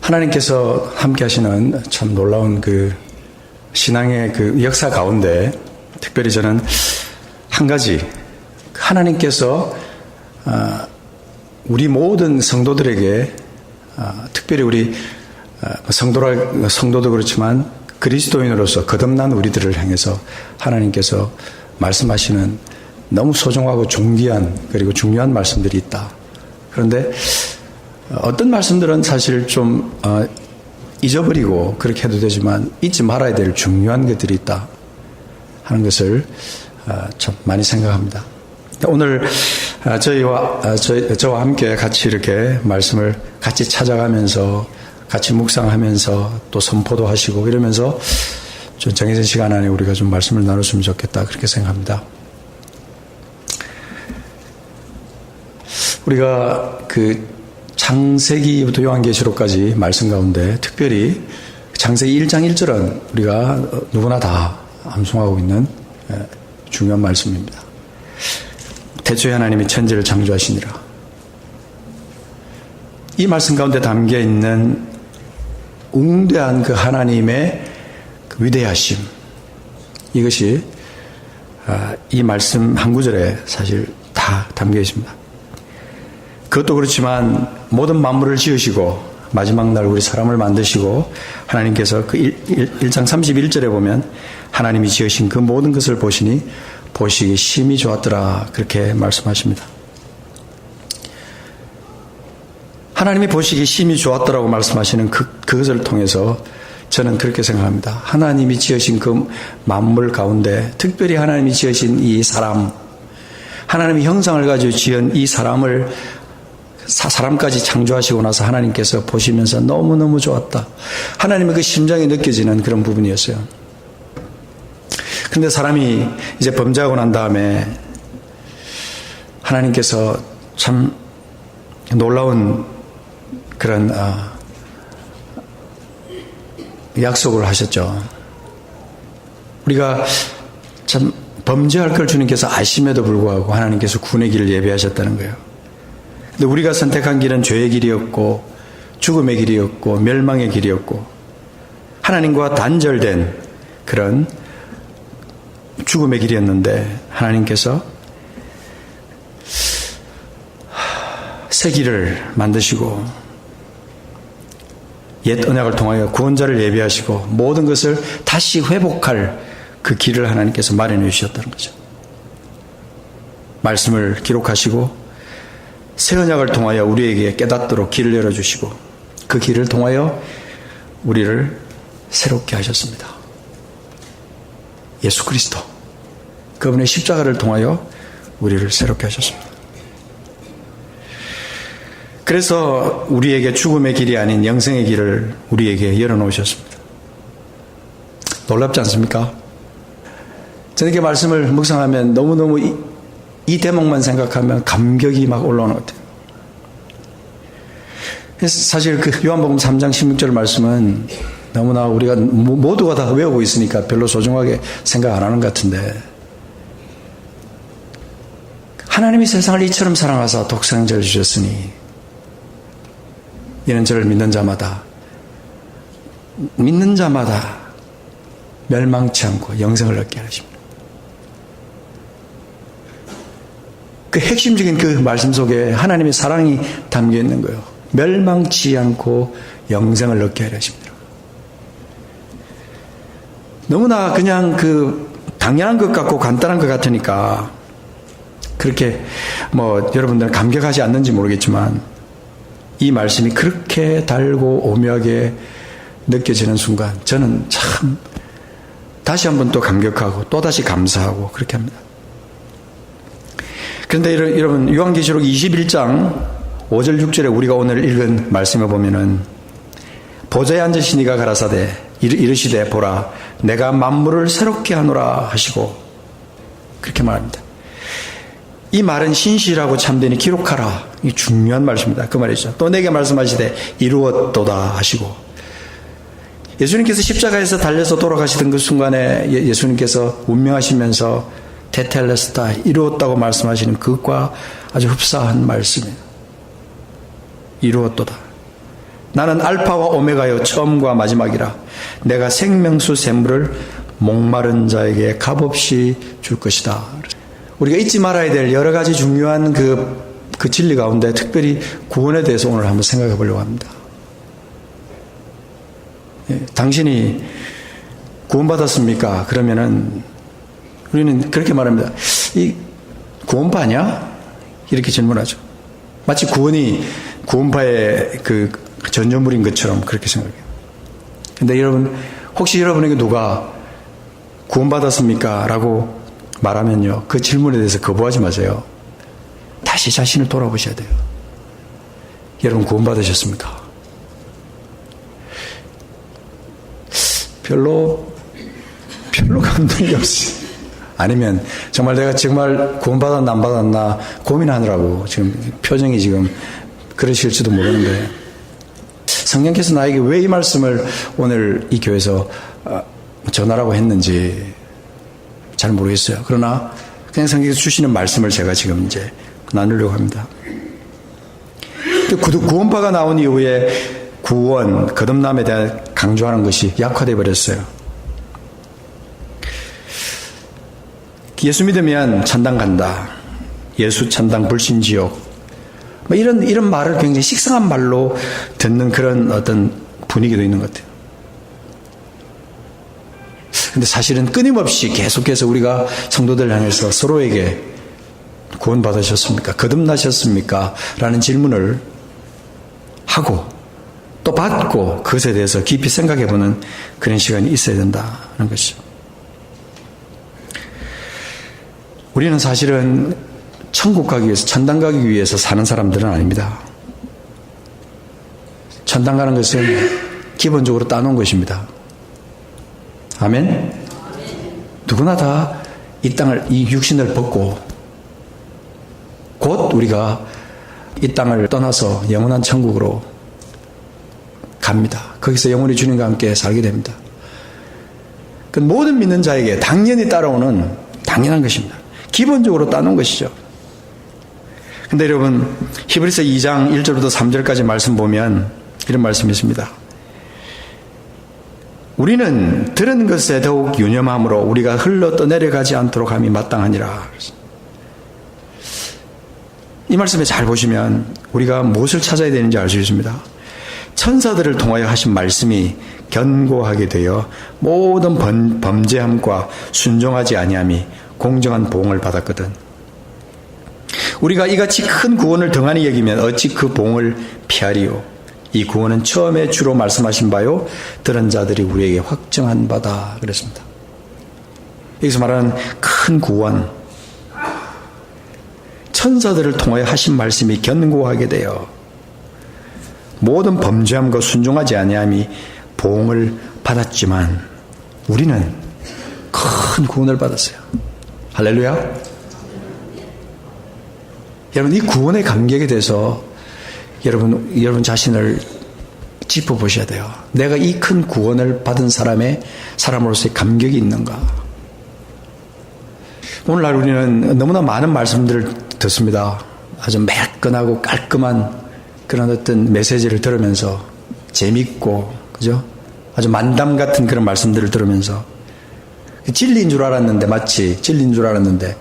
하나님께서 함께 하시는 참 놀라운 그 신앙의 그 역사 가운데 특별히 저는 한 가지, 하나님께서 우리 모든 성도들에게 특별히 우리 성도도 그렇지만 그리스도인으로서 거듭난 우리들을 향해서 하나님께서 말씀하시는 너무 소중하고 존귀한 그리고 중요한 말씀들이 있다. 그런데 어떤 말씀들은 사실 좀 잊어버리고 그렇게 해도 되지만 잊지 말아야 될 중요한 것들이 있다 하는 것을 참 많이 생각합니다. 오늘 저와 함께 같이 이렇게 말씀을 같이 찾아가면서 같이 묵상하면서 또 선포도 하시고 이러면서 좀 정해진 시간 안에 우리가 좀 말씀을 나눴으면 좋겠다 그렇게 생각합니다. 우리가 그 창세기부터 요한계시록까지 말씀 가운데 특별히 창세기 1장 1절은 우리가 누구나 다 암송하고 있는 중요한 말씀입니다. 태초에 하나님이 천지를 창조하시니라. 이 말씀 가운데 담겨 있는 웅대한 그 하나님의 그 위대하심, 이것이 이 말씀 한 구절에 사실 다 담겨 있습니다. 그것도 그렇지만 모든 만물을 지으시고 마지막 날 우리 사람을 만드시고 하나님께서 그 1장 31절에 보면 하나님이 지으신 그 모든 것을 보시니 보시기 심히 좋았더라 그렇게 말씀하십니다. 하나님이 보시기 심히 좋았더라고 말씀하시는 그것을 통해서 저는 그렇게 생각합니다. 하나님이 지으신 그 만물 가운데 특별히 하나님이 지으신 이 사람, 하나님의 형상을 가지고 지은 이 사람까지 창조하시고 나서 하나님께서 보시면서 너무너무 좋았다. 하나님의 그 심장이 느껴지는 그런 부분이었어요. 그런데 사람이 이제 범죄하고 난 다음에 하나님께서 참 놀라운 그런 약속을 하셨죠. 우리가 참 범죄할 걸 주님께서 아심에도 불구하고 하나님께서 구원의 길을 예비하셨다는 거예요. 근데 우리가 선택한 길은 죄의 길이었고 죽음의 길이었고 멸망의 길이었고 하나님과 단절된 그런 죽음의 길이었는데 하나님께서 새 길을 만드시고 옛 언약을 통하여 구원자를 예비하시고 모든 것을 다시 회복할 그 길을 하나님께서 마련해 주셨다는 거죠. 말씀을 기록하시고 새 언약을 통하여 우리에게 깨닫도록 길을 열어주시고 그 길을 통하여 우리를 새롭게 하셨습니다. 예수 그리스도 그분의 십자가를 통하여 우리를 새롭게 하셨습니다. 그래서 우리에게 죽음의 길이 아닌 영생의 길을 우리에게 열어놓으셨습니다. 놀랍지 않습니까? 저는 이렇게 말씀을 묵상하면 너무너무 이 대목만 생각하면 감격이 막 올라오는 것 같아요. 사실 그 요한복음 3장 16절 말씀은 너무나 우리가 모두가 다 외우고 있으니까 별로 소중하게 생각 안 하는 것 같은데 하나님이 세상을 이처럼 사랑하사 독생자를 주셨으니 이는 저를 믿는 자마다 멸망치 않고 영생을 얻게 하십니다. 그 핵심적인 그 말씀 속에 하나님의 사랑이 담겨 있는 거예요. 멸망치 않고 영생을 얻게 하십니다. 너무나 그냥 그 당연한 것 같고 간단한 것 같으니까 그렇게 여러분들은 감격하지 않는지 모르겠지만 이 말씀이 그렇게 달고 오묘하게 느껴지는 순간 저는 참 다시 한번 또 감격하고 또다시 감사하고 그렇게 합니다. 그런데 여러분 요한계시록 21장 5절 6절에 우리가 오늘 읽은 말씀에 보면은 보좌에 앉으신 이가 가라사대 이르시되 보라 내가 만물을 새롭게 하노라 하시고 그렇게 말합니다. 이 말은 신실하고 참되니 기록하라. 이 중요한 말씀입니다. 그 말이죠. 또 내게 말씀하시되 이루었도다 하시고 예수님께서 십자가에서 달려서 돌아가시던 그 순간에 예수님께서 운명하시면서 테텔레스타 이루었다고 말씀하시는 그것과 아주 흡사한 말씀이에요. 이루었도다. 나는 알파와 오메가요 처음과 마지막이라. 내가 생명수 샘물을 목마른 자에게 값없이 줄 것이다. 우리가 잊지 말아야 될 여러 가지 중요한 그 진리 가운데 특별히 구원에 대해서 오늘 한번 생각해 보려고 합니다. 당신이 구원받았습니까? 그러면은 우리는 그렇게 말합니다. 이 구원파냐? 이렇게 질문하죠. 마치 구원이 구원파의 그 전조물인 것처럼 그렇게 생각해요. 근데 여러분, 혹시 여러분에게 누가 구원받았습니까? 라고 말하면요, 그 질문에 대해서 거부하지 마세요. 다시 자신을 돌아보셔야 돼요. 여러분 구원받으셨습니까? 별로 감동이 없이, 아니면 정말 내가 정말 구원받았나 안 받았나 고민하느라고 지금 표정이 지금 그러실지도 모르는데, 성령께서 나에게 왜 이 말씀을 오늘 이 교회에서 전하라고 했는지 잘 모르겠어요. 그러나 그냥 성경에서 주시는 말씀을 제가 지금 이제 나누려고 합니다. 구원파가 나온 이후에 구원, 거듭남에 대해 강조하는 것이 약화되어 버렸어요. 예수 믿으면 천당 간다. 예수 천당 불신 지옥. 뭐 이런 말을 굉장히 식상한 말로 듣는 그런 어떤 분위기도 있는 것 같아요. 근데 사실은 끊임없이 계속해서 우리가 성도들 향해서 서로에게 구원받으셨습니까? 거듭나셨습니까? 라는 질문을 하고 또 받고 그것에 대해서 깊이 생각해보는 그런 시간이 있어야 된다는 것이죠. 우리는 사실은 천국 가기 위해서, 천당 가기 위해서 사는 사람들은 아닙니다. 천당 가는 것은 기본적으로 따놓은 것입니다. 아멘? 누구나 다 이 땅을, 이 육신을 벗고 곧 우리가 이 땅을 떠나서 영원한 천국으로 갑니다. 거기서 영원히 주님과 함께 살게 됩니다. 그 모든 믿는 자에게 당연히 따라오는 당연한 것입니다. 기본적으로 따놓은 것이죠. 근데 여러분, 히브리서 2장 1절부터 3절까지 말씀 보면 이런 말씀이 있습니다. 우리는 들은 것에 더욱 유념함으로 우리가 흘러 떠내려가지 않도록 함이 마땅하니라. 이 말씀에 잘 보시면 우리가 무엇을 찾아야 되는지 알 수 있습니다. 천사들을 통하여 하신 말씀이 견고하게 되어 모든 범죄함과 순종하지 아니함이 공정한 보응을 받았거든. 우리가 이같이 큰 구원을 등한히 여기면 어찌 그 보응을 피하리요. 이 구원은 처음에 주로 말씀하신 바요 들은 자들이 우리에게 확정한 바다. 그랬습니다. 여기서 말하는 큰 구원, 천사들을 통하여 하신 말씀이 견고하게 되어 모든 범죄함과 순종하지 아니함이 보응을 받았지만 우리는 큰 구원을 받았어요. 할렐루야. 여러분, 이 구원의 감격에 대해서 여러분 자신을 짚어보셔야 돼요. 내가 이 큰 구원을 받은 사람으로서의 감격이 있는가? 오늘날 우리는 너무나 많은 말씀들을 듣습니다. 아주 매끈하고 깔끔한 그런 어떤 메시지를 들으면서 재밌고, 그죠? 아주 만담 같은 그런 말씀들을 들으면서 진리인 줄 알았는데, 마치 진리인 줄 알았는데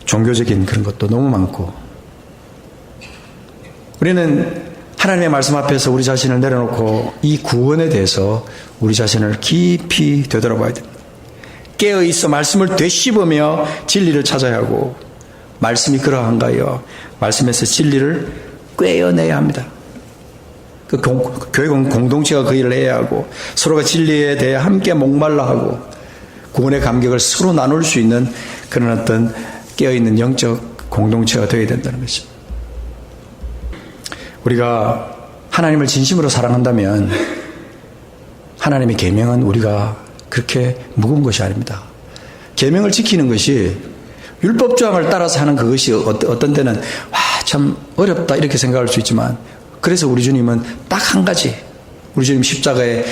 종교적인 그런 것도 너무 많고, 우리는 하나님의 말씀 앞에서 우리 자신을 내려놓고 이 구원에 대해서 우리 자신을 깊이 되돌아봐야 됩니다. 깨어있어 말씀을 되씹으며 진리를 찾아야 하고, 말씀이 그러한가요? 말씀에서 진리를 꿰어내야 합니다. 그 교회 공동체가 그 일을 해야 하고, 서로가 진리에 대해 함께 목말라 하고, 구원의 감격을 서로 나눌 수 있는 그런 어떤 깨어있는 영적 공동체가 되어야 된다는 것입니다. 우리가 하나님을 진심으로 사랑한다면 하나님의 계명은 우리가 그렇게 무거운 것이 아닙니다. 계명을 지키는 것이 율법조항을 따라서 하는 그것이 어떤 때는 참 어렵다 이렇게 생각할 수 있지만, 그래서 우리 주님은 딱 한 가지, 우리 주님 십자가에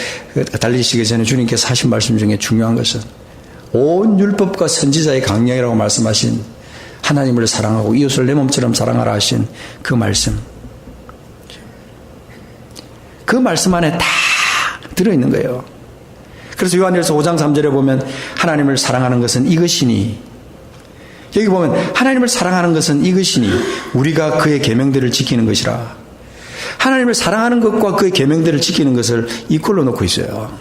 달리시기 전에 주님께서 하신 말씀 중에 중요한 것은 온 율법과 선지자의 강령이라고 말씀하신 하나님을 사랑하고 이웃을 내 몸처럼 사랑하라 하신 그 말씀, 그 그 말씀 안에 다 들어있는 거예요. 그래서 요한일서 5장 3절에 보면 하나님을 사랑하는 것은 이것이니, 여기 보면 하나님을 사랑하는 것은 이것이니 우리가 그의 계명들을 지키는 것이라. 하나님을 사랑하는 것과 그의 계명들을 지키는 것을 이꼴로 놓고 있어요.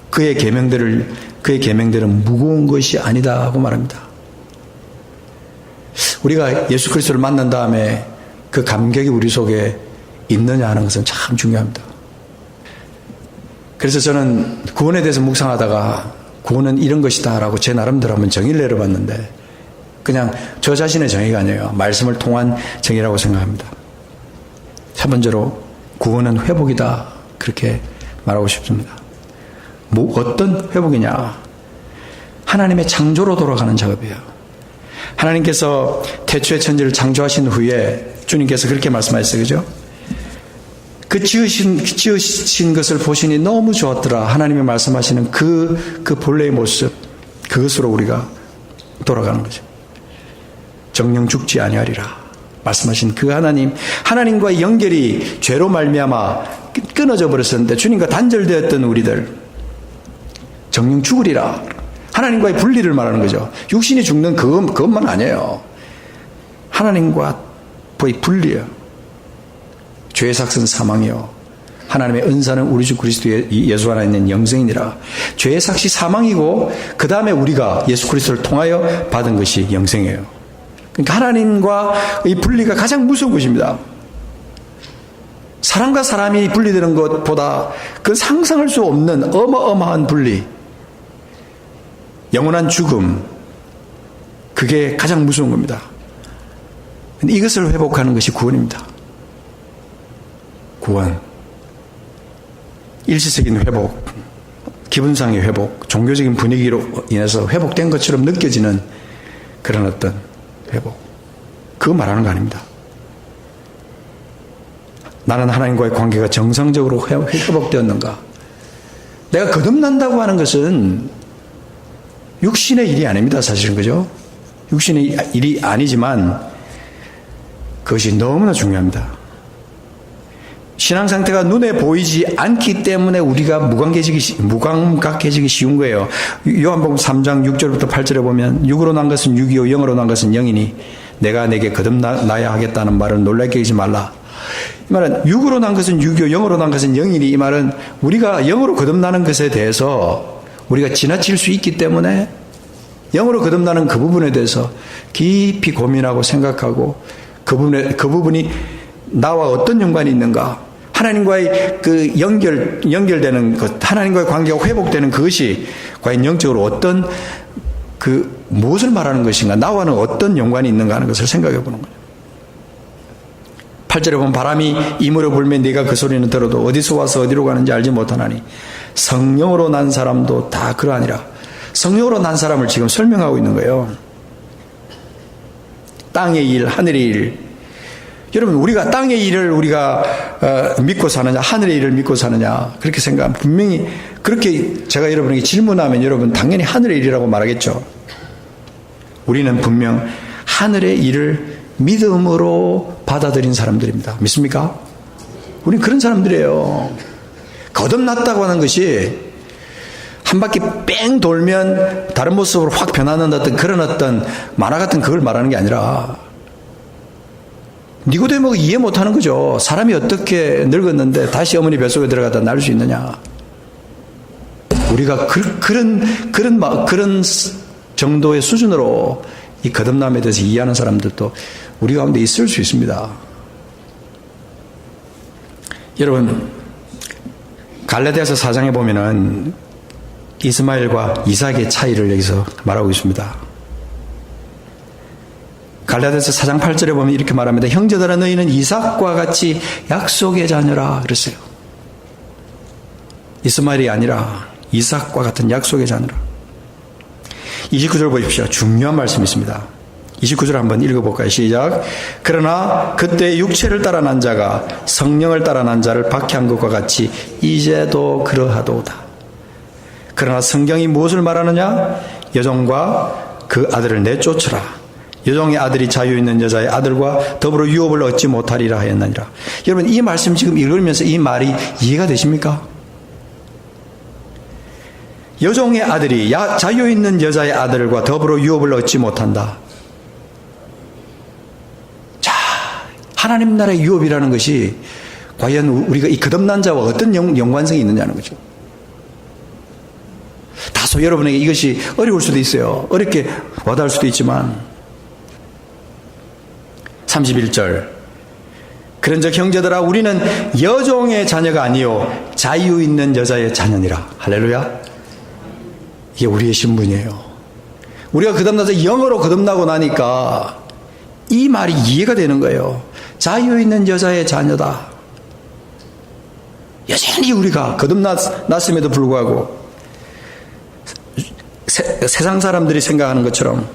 그의 계명들은 무거운 것이 아니다 하고 말합니다. 우리가 예수 그리스도를 만난 다음에 그 감격이 우리 속에 있느냐 하는 것은 참 중요합니다. 그래서 저는 구원에 대해서 묵상하다가 구원은 이런 것이다 라고 제 나름대로 한번 정의를 내려봤는데, 그냥 저 자신의 정의가 아니에요. 말씀을 통한 정의라고 생각합니다. 첫 번째로 구원은 회복이다, 그렇게 말하고 싶습니다. 어떤 회복이냐? 하나님의 창조로 돌아가는 작업이에요. 하나님께서 태초의 천지를 창조하신 후에 주님께서 그렇게 말씀하셨어요. 그죠? 그 지으신 것을 보시니 너무 좋았더라. 하나님이 말씀하시는 그 본래의 모습, 그것으로 우리가 돌아가는 거죠. 정령 죽지 아니하리라 말씀하신 그 하나님과의 연결이 죄로 말미암아 끊어져 버렸었는데, 주님과 단절되었던 우리들 정령 죽으리라. 하나님과의 분리를 말하는 거죠. 육신이 죽는 그것만 아니에요. 하나님과의 분리예요. 죄의 삭은 사망이요 하나님의 은사는 우리 주 그리스도 예수 안에 있는 영생이니라. 죄의 삭이 사망이고 그 다음에 우리가 예수 그리스도를 통하여 받은 것이 영생이에요. 그러니까 하나님과의 분리가 가장 무서운 것입니다. 사람과 사람이 분리되는 것보다 그 상상할 수 없는 어마어마한 분리, 영원한 죽음, 그게 가장 무서운 겁니다. 이것을 회복하는 것이 구원입니다. 구원, 일시적인 회복, 기분상의 회복, 종교적인 분위기로 인해서 회복된 것처럼 느껴지는 그런 어떤 회복, 그거 말하는 거 아닙니다. 나는 하나님과의 관계가 정상적으로 회복되었는가? 내가 거듭난다고 하는 것은 육신의 일이 아닙니다. 사실은, 그죠? 육신의 일이 아니지만 그것이 너무나 중요합니다. 신앙 상태가 눈에 보이지 않기 때문에 우리가 무감각해지기 쉬운 거예요. 요한복음 3장 6절부터 8절에 보면 육으로 난 것은 육이요 영으로 난 것은 영이니 내가 내게 거듭나야 하겠다는 말은 놀랍게 여기지 말라. 이 말은 육으로 난 것은 육이요 영으로 난 것은 영이니, 이 말은 우리가 영으로 거듭나는 것에 대해서 우리가 지나칠 수 있기 때문에 영으로 거듭나는 그 부분에 대해서 깊이 고민하고 생각하고 그 부분이 나와 어떤 연관이 있는가, 하나님과의 그 연결되는 것, 하나님과의 관계가 회복되는 그것이 과연 영적으로 어떤 무엇을 말하는 것인가, 나와는 어떤 연관이 있는가 하는 것을 생각해 보는 거예요. 8절에 보면 바람이 임으로 불면 네가 그 소리는 들어도 어디서 와서 어디로 가는지 알지 못하나니 성령으로 난 사람도 다 그러하니라. 성령으로 난 사람을 지금 설명하고 있는 거예요. 땅의 일, 하늘의 일. 여러분, 우리가 땅의 일을 우리가 믿고 사느냐, 하늘의 일을 믿고 사느냐, 그렇게 생각하면 분명히, 그렇게 제가 여러분에게 질문하면 여러분 당연히 하늘의 일이라고 말하겠죠. 우리는 분명 하늘의 일을 믿음으로 받아들인 사람들입니다. 믿습니까? 우리는 그런 사람들이에요. 거듭났다고 하는 것이 한 바퀴 뺑 돌면 다른 모습으로 확 변하는 어떤 그런 어떤 만화 같은 그걸 말하는 게 아니라, 니고데모가 이해 못하는 거죠. 사람이 어떻게 늙었는데 다시 어머니 뱃속에 들어가다 날 수 있느냐. 우리가 그런 정도의 수준으로 이 거듭남에 대해서 이해하는 사람들도 우리 가운데 있을 수 있습니다. 여러분, 갈라디아서 4장에 보면은 이스마엘과 이삭의 차이를 여기서 말하고 있습니다. 갈라디아서 4장 8절에 보면 이렇게 말합니다. 형제들아, 너희는 이삭과 같이 약속의 자녀라 그랬어요. 이스마엘이 아니라 이삭과 같은 약속의 자녀라. 29절 보십시오. 중요한 말씀이 있습니다. 29절 한번 읽어볼까요? 시작. 그러나 그때 육체를 따라 난 자가 성령을 따라 난 자를 박해한 것과 같이 이제도 그러하도다. 그러나 성경이 무엇을 말하느냐? 여종과 그 아들을 내쫓으라. 여종의 아들이 자유 있는 여자의 아들과 더불어 유업을 얻지 못하리라 하였느니라. 여러분, 이 말씀 지금 읽으면서 이 말이 이해가 되십니까? 여종의 아들이 자유 있는 여자의 아들과 더불어 유업을 얻지 못한다. 자, 하나님 나라의 유업이라는 것이 과연 우리가 이 거듭난 자와 어떤 연관성이 있느냐는 거죠. 다소 여러분에게 이것이 어려울 수도 있어요. 어렵게 와닿을 수도 있지만 31절, 그런즉 형제들아 우리는 여종의 자녀가 아니요 자유 있는 여자의 자녀니라. 할렐루야. 이게 우리의 신분이에요. 우리가 거듭나서 영으로 거듭나고 나니까 이 말이 이해가 되는 거예요. 자유 있는 여자의 자녀다. 여전히 우리가 거듭났음에도 불구하고 세상 사람들이 생각하는 것처럼,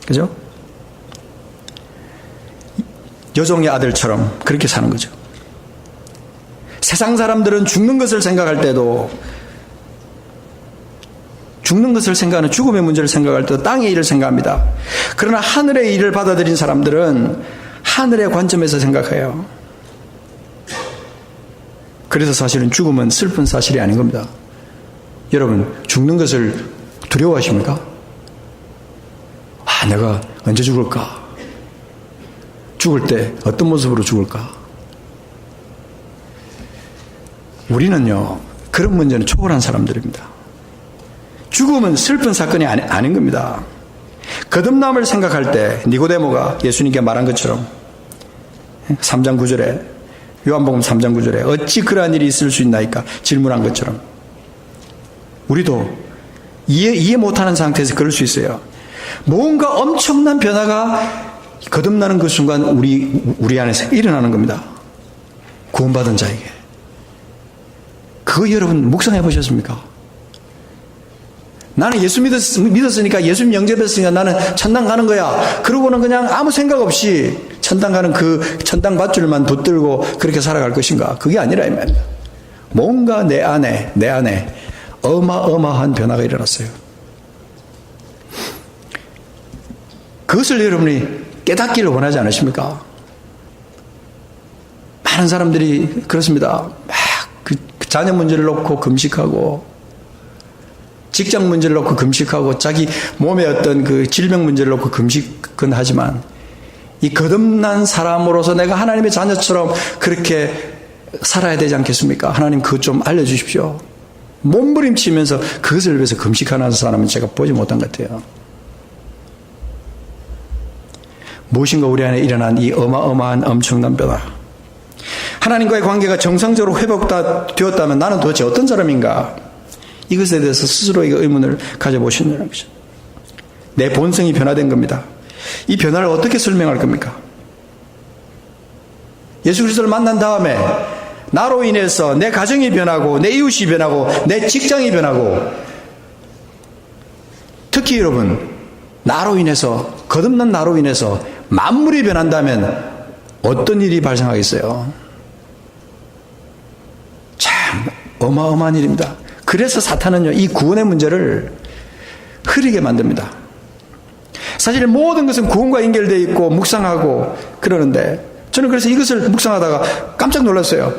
그죠? 여종의 아들처럼 그렇게 사는 거죠. 세상 사람들은 죽는 것을 생각할 때도, 죽는 것을 생각하는, 죽음의 문제를 생각할 때도 땅의 일을 생각합니다. 그러나 하늘의 일을 받아들인 사람들은 하늘의 관점에서 생각해요. 그래서 사실은 죽음은 슬픈 사실이 아닌 겁니다. 여러분, 죽는 것을 두려워하십니까? 아, 내가 언제 죽을까? 죽을 때 어떤 모습으로 죽을까? 우리는요, 그런 문제는 초월한 사람들입니다. 죽음은 슬픈 사건이 아닌 겁니다. 거듭남을 생각할 때 니고데모가 예수님께 말한 것처럼 3장 9절에, 요한복음 3장 9절에 어찌 그러한 일이 있을 수 있나이까 질문한 것처럼 우리도 이해 못하는 상태에서 그럴 수 있어요. 뭔가 엄청난 변화가 거듭나는 그 순간 우리 안에서 일어나는 겁니다. 구원받은 자에게. 그거 여러분 묵상해 보셨습니까? 나는 예수 믿었으니까, 예수님 영접했으니까 나는 천당 가는 거야. 그러고는 그냥 아무 생각 없이 천당 가는 그 천당 밧줄만 붙들고 그렇게 살아갈 것인가? 그게 아니라 이 말입니다. 뭔가 내 안에 어마어마한 변화가 일어났어요. 그것을 여러분이 깨닫기를 원하지 않으십니까? 많은 사람들이 그렇습니다. 막 그 자녀 문제를 놓고 금식하고, 직장 문제를 놓고 금식하고, 자기 몸의 어떤 그 질병 문제를 놓고 금식은 하지만, 이 거듭난 사람으로서 내가 하나님의 자녀처럼 그렇게 살아야 되지 않겠습니까? 하나님 그것 좀 알려주십시오. 몸부림치면서 그것을 위해서 금식하는 사람은 제가 보지 못한 것 같아요. 무엇인가 우리 안에 일어난 이 어마어마한 엄청난 변화. 하나님과의 관계가 정상적으로 회복되었다면 나는 도대체 어떤 사람인가? 이것에 대해서 스스로에게 의문을 가져보시는 것이죠. 내 본성이 변화된 겁니다. 이 변화를 어떻게 설명할 겁니까? 예수 그리스도를 만난 다음에 나로 인해서 내 가정이 변하고, 내 이웃이 변하고, 내 직장이 변하고, 특히 여러분, 나로 인해서, 거듭난 나로 인해서 만물이 변한다면 어떤 일이 발생하겠어요? 참 어마어마한 일입니다. 그래서 사탄은요, 이 구원의 문제를 흐리게 만듭니다. 사실 모든 것은 구원과 연결되어 있고 묵상하고 그러는데, 저는 그래서 이것을 묵상하다가 깜짝 놀랐어요.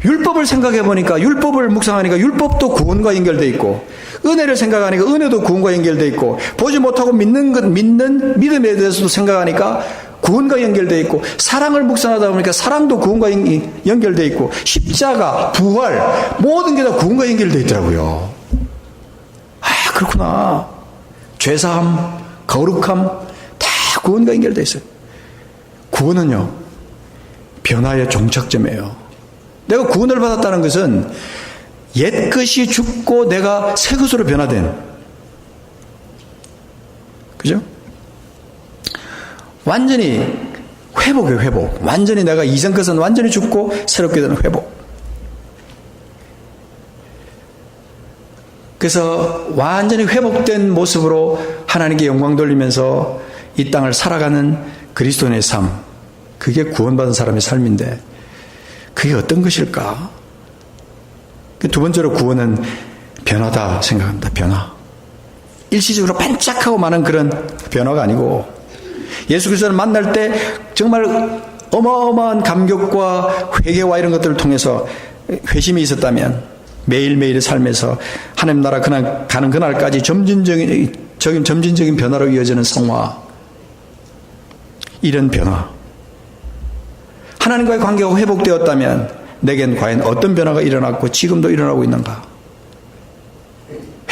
율법을 생각해 보니까, 율법을 묵상하니까 율법도 구원과 연결되어 있고, 은혜를 생각하니까 은혜도 구원과 연결되어 있고, 보지 못하고 믿는 믿음에 대해서도 생각하니까 구원과 연결되어 있고, 사랑을 묵상하다 보니까 사랑도 구원과 연결되어 있고, 십자가, 부활, 모든 게 다 구원과 연결되어 있더라고요. 아, 그렇구나. 죄사함, 거룩함 다 구원과 연결되어 있어요. 구원은요, 변화의 종착점이에요. 내가 구원을 받았다는 것은 옛 것이 죽고 내가 새 것으로 변화된, 그죠? 완전히 회복이에요, 회복. 완전히 내가 이전 것은 완전히 죽고 새롭게 되는 회복. 그래서 완전히 회복된 모습으로 하나님께 영광 돌리면서 이 땅을 살아가는 그리스도인의 삶, 그게 구원받은 사람의 삶인데, 그게 어떤 것일까? 두 번째로 구원은 변화다 생각합니다. 변화. 일시적으로 반짝하고 마는 그런 변화가 아니고, 예수 그리스도를 만날 때 정말 어마어마한 감격과 회개와 이런 것들을 통해서 회심이 있었다면 매일매일의 삶에서 하나님 나라 가는 그날까지 점진적인 변화로 이어지는 성화, 이런 변화, 하나님과의 관계가 회복되었다면 내겐 과연 어떤 변화가 일어났고 지금도 일어나고 있는가?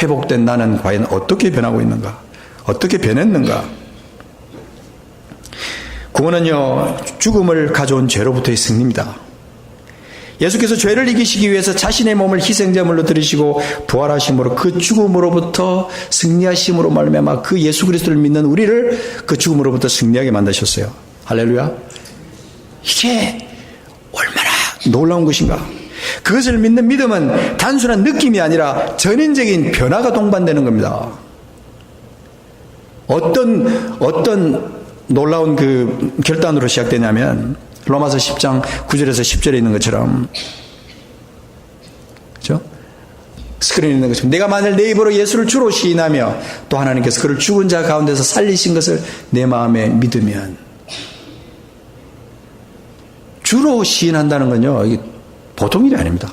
회복된 나는 과연 어떻게 변하고 있는가? 어떻게 변했는가? 구원은요, 죽음을 가져온 죄로부터의 승리입니다. 예수께서 죄를 이기시기 위해서 자신의 몸을 희생제물로 드리시고 부활하심으로 그 죽음으로부터 승리하심으로 말미암아 그 예수 그리스도를 믿는 우리를 그 죽음으로부터 승리하게 만드셨어요. 할렐루야. 이게 얼마나 놀라운 것인가. 그것을 믿는 믿음은 단순한 느낌이 아니라 전인적인 변화가 동반되는 겁니다. 어떤 놀라운 그 결단으로 시작되냐면 로마서 10장 9절에서 10절에 있는 것처럼, 그렇죠? 스크린에 있는 것처럼 내가 만일 내 입으로 예수를 주로 시인하며 또 하나님께서 그를 죽은 자 가운데서 살리신 것을 내 마음에 믿으면, 주로 시인한다는 건요, 이게 보통 일이 아닙니다.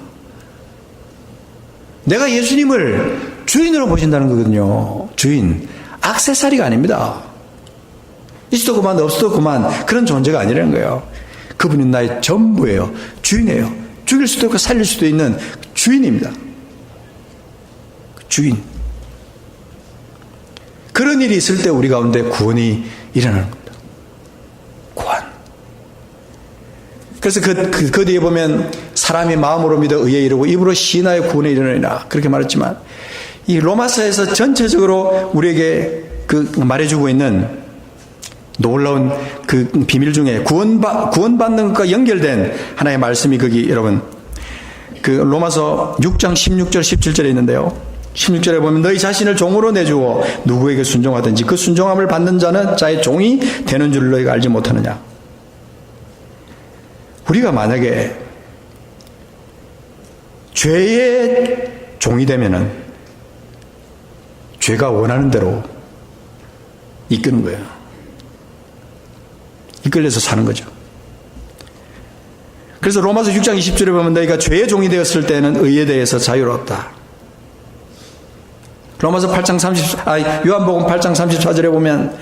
내가 예수님을 주인으로 보신다는 거거든요. 주인, 액세서리가 아닙니다. 있어도 그만 없어도 그만 그런 존재가 아니라는 거예요. 그분은 나의 전부예요. 주인이에요. 죽일 수도 있고 살릴 수도 있는 주인입니다. 주인. 그런 일이 있을 때 우리 가운데 구원이 일어나는 겁니다. 구원. 그래서 그 뒤에 보면 사람이 마음으로 믿어 의에 이르고 입으로 시인하여 구원에 이르느니라 그렇게 말했지만, 이 로마서에서 전체적으로 우리에게 말해주고 있는 놀라운 그 비밀 중에 구원받는 것과 연결된 하나의 말씀이 거기 여러분 그 로마서 6장 16절 17절에 있는데요. 16절에 보면 너희 자신을 종으로 내주어 누구에게 순종하든지 그 순종함을 받는 자는 자의 종이 되는 줄 너희가 알지 못하느냐. 우리가 만약에 죄의 종이 되면은 죄가 원하는 대로 이끄는 거예요. 이끌려서 사는 거죠. 그래서 로마서 6장 20절에 보면 너희가 죄의 종이 되었을 때는 의에 대해서 자유롭다. 로마서 8장 요한복음 8장 34절에 보면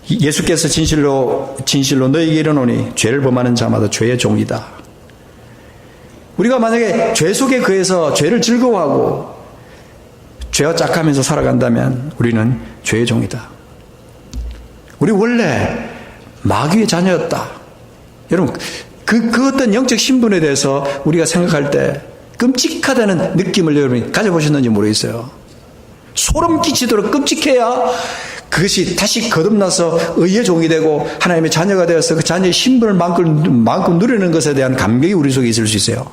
예수께서 진실로 너희에게 이르노니 죄를 범하는 자마다 죄의 종이다. 우리가 만약에 죄 속에 거해서 죄를 즐거워하고 죄와 짝하면서 살아간다면 우리는 죄의 종이다. 우리 원래 마귀의 자녀였다. 여러분, 그 어떤 영적 신분에 대해서 우리가 생각할 때 끔찍하다는 느낌을 여러분이 가져보셨는지 모르겠어요. 소름 끼치도록 끔찍해야 그것이 다시 거듭나서 의의 종이 되고 하나님의 자녀가 되어서 그 자녀의 신분을 마음껏 누리는 것에 대한 감격이 우리 속에 있을 수 있어요.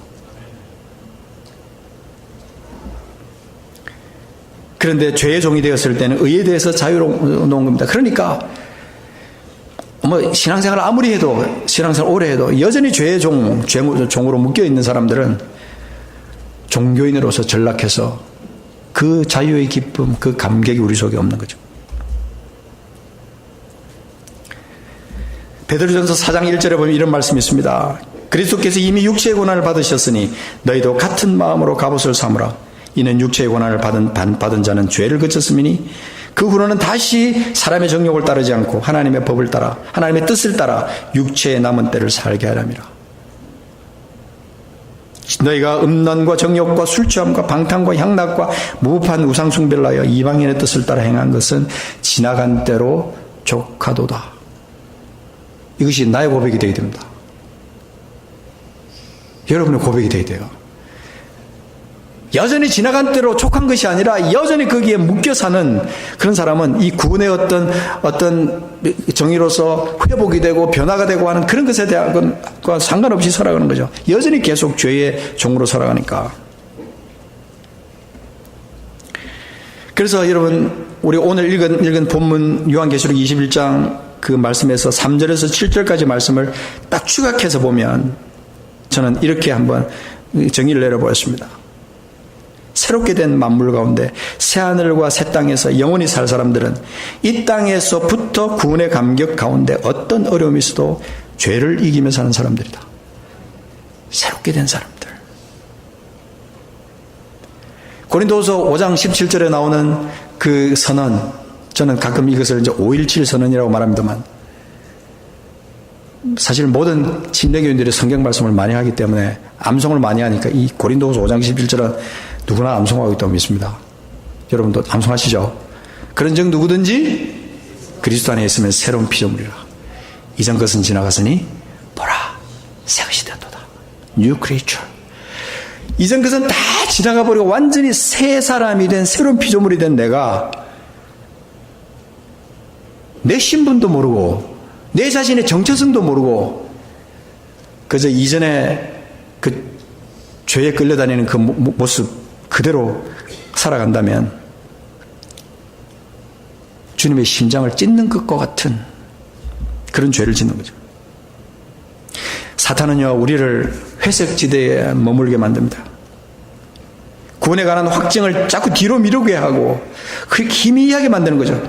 그런데 죄의 종이 되었을 때는 의에 대해서 자유로운 겁니다. 그러니까 신앙생활을 아무리 해도, 신앙생활 오래 해도 여전히 죄의 종으로 묶여있는 사람들은 종교인으로서 전락해서 그 자유의 기쁨, 그 감격이 우리 속에 없는 거죠. 베드로전서 4장 1절에 보면 이런 말씀이 있습니다. 그리스도께서 이미 육체의 고난을 받으셨으니 너희도 같은 마음으로 갑옷을 삼으라. 이는 육체의 고난을 받은 자는 죄를 그쳤음이니 그 후로는 다시 사람의 정욕을 따르지 않고 하나님의 법을 따라 하나님의 뜻을 따라 육체의 남은 때를 살게 하람이라. 너희가 음란과 정욕과 술 취함과 방탕과 향락과 무법한 우상 숭배를 하여 이방인의 뜻을 따라 행한 것은 지나간 때로 족하도다. 이것이 나의 고백이 되어야 됩니다. 여러분의 고백이 되어야 돼요. 여전히 지나간 대로 촉한 것이 아니라 여전히 거기에 묶여 사는 그런 사람은 이 구원의 어떤 정의로서 회복이 되고 변화가 되고 하는 그런 것에 대한 것과 상관없이 살아가는 거죠. 여전히 계속 죄의 종으로 살아가니까. 그래서 여러분, 우리 오늘 읽은 본문 요한계시록 21장 그 말씀에서 3절에서 7절까지 말씀을 딱 추각해서 보면 저는 이렇게 한번 정의를 내려보았습니다. 새롭게 된 만물 가운데 새하늘과 새 땅에서 영원히 살 사람들은 이 땅에서부터 구원의 감격 가운데 어떤 어려움이 있어도 죄를 이기며 사는 사람들이다. 새롭게 된 사람들. 고린도후서 5장 17절에 나오는 그 선언, 저는 가끔 이것을 이제 5.17 선언이라고 말합니다만, 사실 모든 침례교인들이 성경 말씀을 많이 하기 때문에 암송을 많이 하니까 이 고린도후서 5장 17절은 누구나 암송하고 있다고 믿습니다. 여러분도 암송하시죠? 그런즉 누구든지 그리스도 안에 있으면 새로운 피조물이라. 이전 것은 지나갔으니 보라 새 것이 되었도다. New creature. 이전 것은 다 지나가 버리고 완전히 새 사람이 된 새로운 피조물이 된 내가 내 신분도 모르고 내 자신의 정체성도 모르고 그저 이전에 그 죄에 끌려다니는 그 모습 그대로 살아간다면 주님의 심장을 찢는 것과 같은 그런 죄를 짓는 거죠. 사탄은요, 우리를 회색지대에 머물게 만듭니다. 구원에 관한 확증을 자꾸 뒤로 미루게 하고 그렇게 희미하게 만드는 거죠.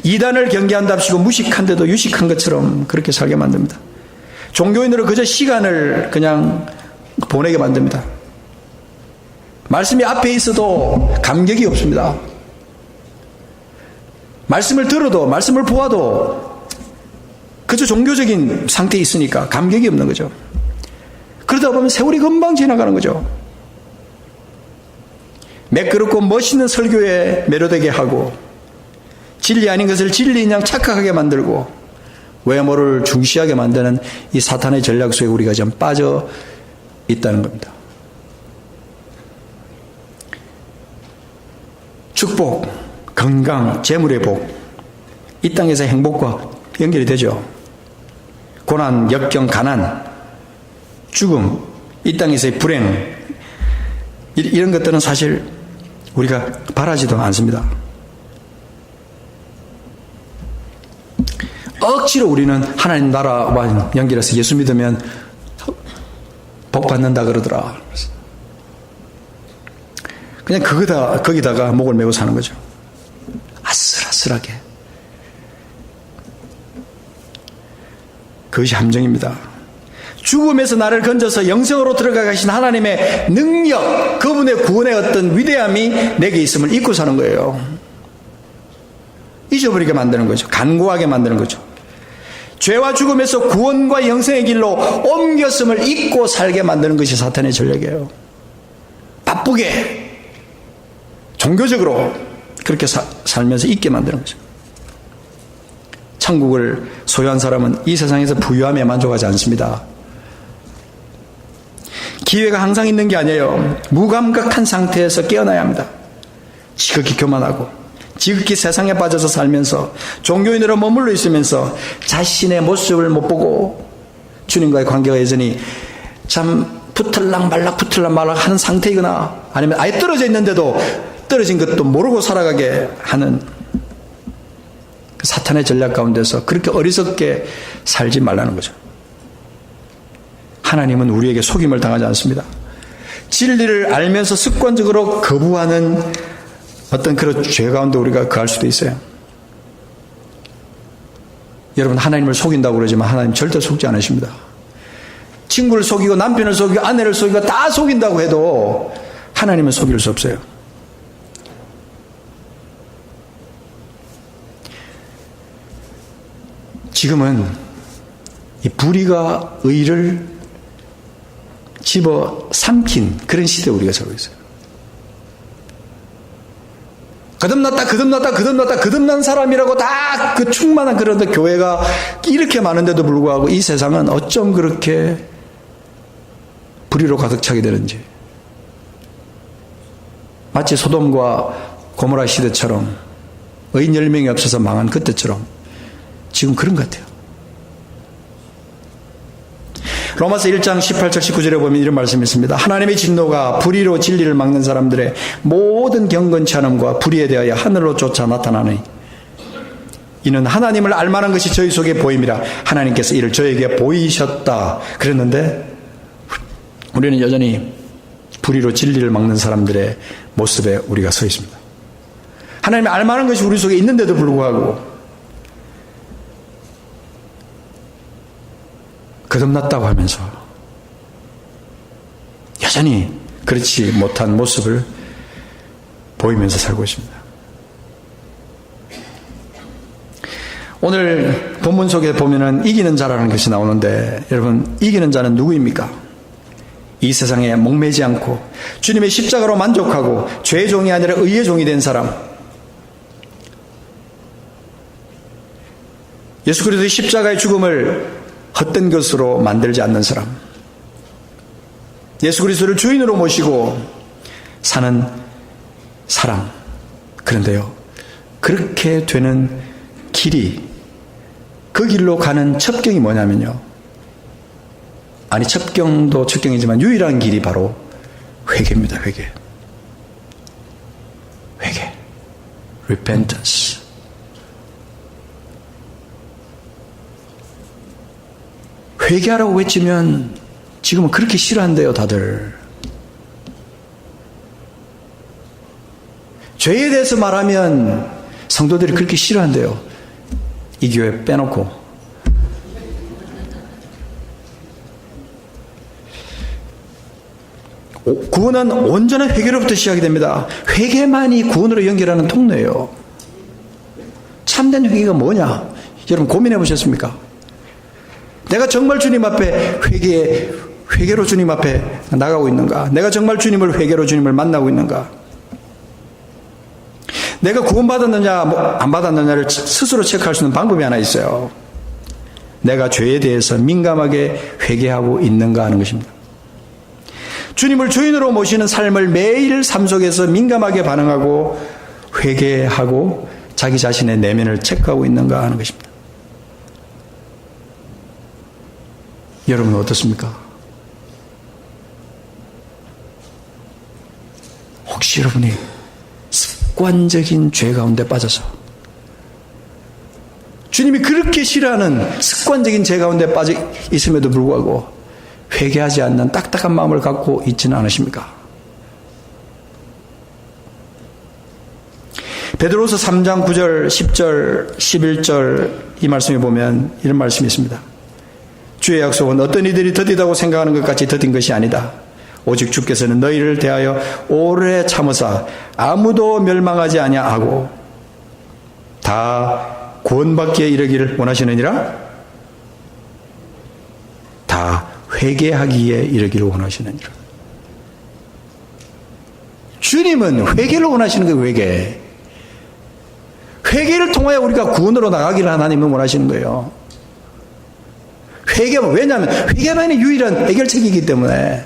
이단을 경계한답시고 무식한데도 유식한 것처럼 그렇게 살게 만듭니다. 종교인으로 그저 시간을 그냥 보내게 만듭니다. 말씀이 앞에 있어도 감격이 없습니다. 말씀을 들어도 말씀을 보아도 그저 종교적인 상태에 있으니까 감격이 없는 거죠. 그러다 보면 세월이 금방 지나가는 거죠. 매끄럽고 멋있는 설교에 매료되게 하고 진리 아닌 것을 진리인 양 착각하게 만들고 외모를 중시하게 만드는 이 사탄의 전략 속에 우리가 좀 빠져 있다는 겁니다. 축복, 건강, 재물의 복, 이 땅에서 행복과 연결이 되죠. 고난, 역경, 가난, 죽음, 이 땅에서의 불행, 이런 것들은 사실 우리가 바라지도 않습니다. 억지로 우리는 하나님 나라와 연결해서 예수 믿으면 복 받는다 그러더라. 그냥 거기다가 목을 메고 사는 거죠. 아슬아슬하게. 그것이 함정입니다. 죽음에서 나를 건져서 영생으로 들어가 계신 하나님의 능력, 그분의 구원의 어떤 위대함이 내게 있음을 잊고 사는 거예요. 잊어버리게 만드는 거죠. 간구하게 만드는 거죠. 죄와 죽음에서 구원과 영생의 길로 옮겼음을 잊고 살게 만드는 것이 사탄의 전략이에요. 바쁘게 종교적으로 그렇게 살면서 잊게 만드는 거죠. 천국을 소유한 사람은 이 세상에서 부유함에 만족하지 않습니다. 기회가 항상 있는 게 아니에요. 무감각한 상태에서 깨어나야 합니다. 지극히 교만하고 지극히 세상에 빠져서 살면서 종교인으로 머물러 있으면서 자신의 모습을 못 보고 주님과의 관계가 여전히 참 붙을락 말락 하는 상태이거나 아니면 아예 떨어져 있는데도 떨어진 것도 모르고 살아가게 하는 사탄의 전략 가운데서 그렇게 어리석게 살지 말라는 거죠. 하나님은 우리에게 속임을 당하지 않습니다. 진리를 알면서 습관적으로 거부하는 어떤 그런 죄 가운데 우리가 거할 수도 있어요. 여러분, 하나님을 속인다고 그러지만 하나님 절대 속지 않으십니다. 친구를 속이고 남편을 속이고 아내를 속이고 다 속인다고 해도 하나님은 속일 수 없어요. 지금은 이 불의가 의를 집어 삼킨 그런 시대에 우리가 살고 있어요. 거듭난 사람이라고 다 그 충만한 그런 교회가 이렇게 많은데도 불구하고 이 세상은 어쩜 그렇게 불의로 가득 차게 되는지. 마치 소돔과 고모라 시대처럼 의인 10명이 없어서 망한 그때처럼 지금 그런 것 같아요. 로마서 1장 18절 19절에 보면 이런 말씀이 있습니다. 하나님의 진노가 불의로 진리를 막는 사람들의 모든 경건치 않음과 불의에 대하여 하늘로 쫓아 나타나니 이는 하나님을 알만한 것이 저희 속에 보임이라 하나님께서 이를 저에게 보이셨다 그랬는데 우리는 여전히 불의로 진리를 막는 사람들의 모습에 우리가 서 있습니다. 하나님의 알만한 것이 우리 속에 있는데도 불구하고 거듭났다고 하면서 여전히 그렇지 못한 모습을 보이면서 살고 있습니다. 오늘 본문 속에 보면은 이기는 자라는 것이 나오는데, 여러분, 이기는 자는 누구입니까? 이 세상에 목매지 않고 주님의 십자가로 만족하고 죄의 종이 아니라 의의 종이 된 사람, 예수 그리스도의 십자가의 죽음을 헛된 것으로 만들지 않는 사람, 예수 그리스도를 주인으로 모시고 사는 사람. 그런데요, 그렇게 되는 길이, 그 길로 가는 첩경이 뭐냐면요, 아니 첩경도 첩경이지만 유일한 길이 바로 회개입니다. 회개. repentance. 회개하라고 외치면 지금은 그렇게 싫어한대요, 다들. 죄에 대해서 말하면 성도들이 그렇게 싫어한대요. 이 교회 빼놓고. 구원은 온전한 회개로부터 시작이 됩니다. 회개만이 구원으로 연결하는 통로예요. 참된 회개가 뭐냐? 여러분 고민해 보셨습니까? 내가 정말 주님 앞에 회개로 주님 앞에 나가고 있는가? 내가 정말 회개로 주님을 만나고 있는가? 내가 구원받았느냐 안 받았느냐를 스스로 체크할 수 있는 방법이 하나 있어요. 내가 죄에 대해서 민감하게 회개하고 있는가 하는 것입니다. 주님을 주인으로 모시는 삶을 매일 삶 속에서 민감하게 반응하고 회개하고 자기 자신의 내면을 체크하고 있는가 하는 것입니다. 여러분은 어떻습니까? 혹시 여러분이 습관적인 죄 가운데 빠져서 주님이 그렇게 싫어하는 습관적인 죄 가운데 빠져 있음에도 불구하고 회개하지 않는 딱딱한 마음을 갖고 있지는 않으십니까? 베드로서 3장 9절, 10절, 11절 이 말씀에 보면 이런 말씀이 있습니다. 주의 약속은 어떤 이들이 더디다고 생각하는 것 같이 더딘 것이 아니다. 오직 주께서는 너희를 대하여 오래 참으사 아무도 멸망하지 아니하고 다 구원받기에 이르기를 원하시느니라. 다 회개하기에 이르기를 원하시느니라. 주님은 회개를 원하시는 거예요. 회개를 통하여 우리가 구원으로 나가기를 하나님은 원하시는 거예요. 왜냐하면 회개만이 유일한 해결책이기 때문에.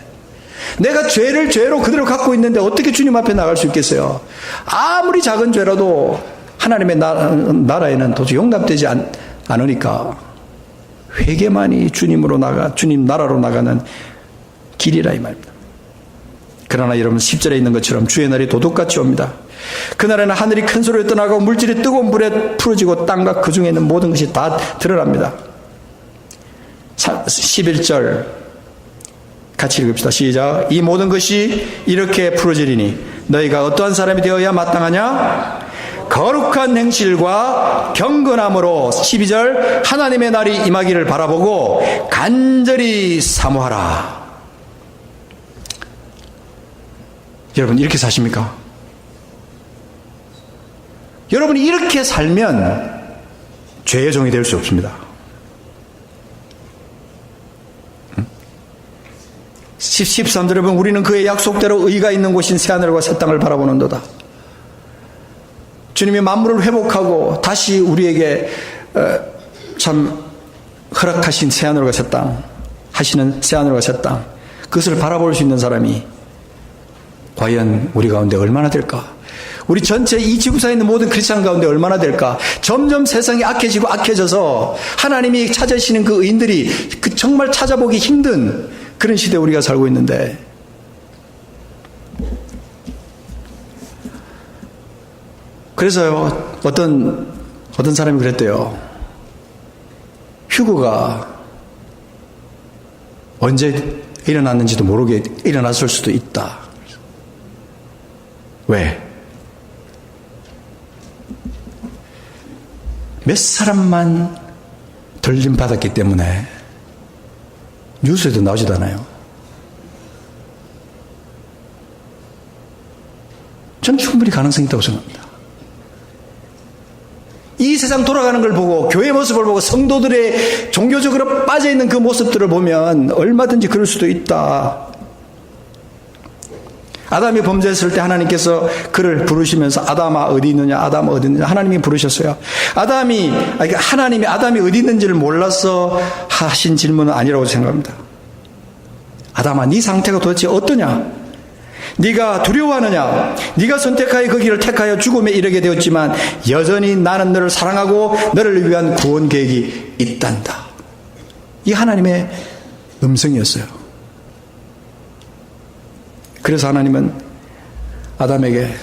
내가 죄를 죄로 그대로 갖고 있는데 어떻게 주님 앞에 나갈 수 있겠어요? 아무리 작은 죄라도 하나님의 나라에는 도저히 용납되지 않으니까 회개만이 주님 나라로 나가는 길이라 이 말입니다. 그러나 여러분 10절에 있는 것처럼 주의 날이 도둑같이 옵니다. 그날에는 하늘이 큰 소리로 떠나고 물질이 뜨거운 불에 풀어지고 땅과 그 중에 있는 모든 것이 다 드러납니다. 11절 같이 읽읍시다. 시작. 이 모든 것이 이렇게 풀어지리니 너희가 어떠한 사람이 되어야 마땅하냐? 거룩한 행실과 경건함으로 12절 하나님의 날이 임하기를 바라보고 간절히 사모하라. 여러분 이렇게 사십니까? 여러분이 이렇게 살면 죄의 종이 될 수 없습니다. 13절 여러분, 우리는 그의 약속대로 의가 있는 곳인 새하늘과 새 땅을 바라보는도다. 주님이 만물을 회복하고 다시 우리에게 참 허락하신 새하늘과 새 땅, 하시는 새하늘과 새 땅, 그것을 바라볼 수 있는 사람이 과연 우리 가운데 얼마나 될까? 우리 전체 이 지구상에 있는 모든 크리스찬 가운데 얼마나 될까? 점점 세상이 악해지고 악해져서 하나님이 찾으시는 그 의인들이 정말 찾아보기 힘든 그런 시대에 우리가 살고 있는데, 그래서요, 어떤 사람이 그랬대요. 휴거가 언제 일어났는지도 모르게 일어났을 수도 있다. 왜? 몇 사람만 들림 받았기 때문에 뉴스에도 나오지도 않아요. 전 충분히 가능성이 있다고 생각합니다. 이 세상 돌아가는 걸 보고 교회 모습을 보고 성도들의 종교적으로 빠져있는 그 모습들을 보면 얼마든지 그럴 수도 있다. 아담이 범죄했을 때 하나님께서 그를 부르시면서 아담아 어디 있느냐, 아담아 어디 있느냐 하나님이 부르셨어요. 하나님이 아담이 어디 있는지를 몰라서 하신 질문은 아니라고 생각합니다. 아담아 네 상태가 도대체 어떠냐? 네가 두려워하느냐? 네가 선택하여 그 길을 택하여 죽음에 이르게 되었지만 여전히 나는 너를 사랑하고 너를 위한 구원 계획이 있단다. 이 하나님의 음성이었어요. 그래서 하나님은 아담에게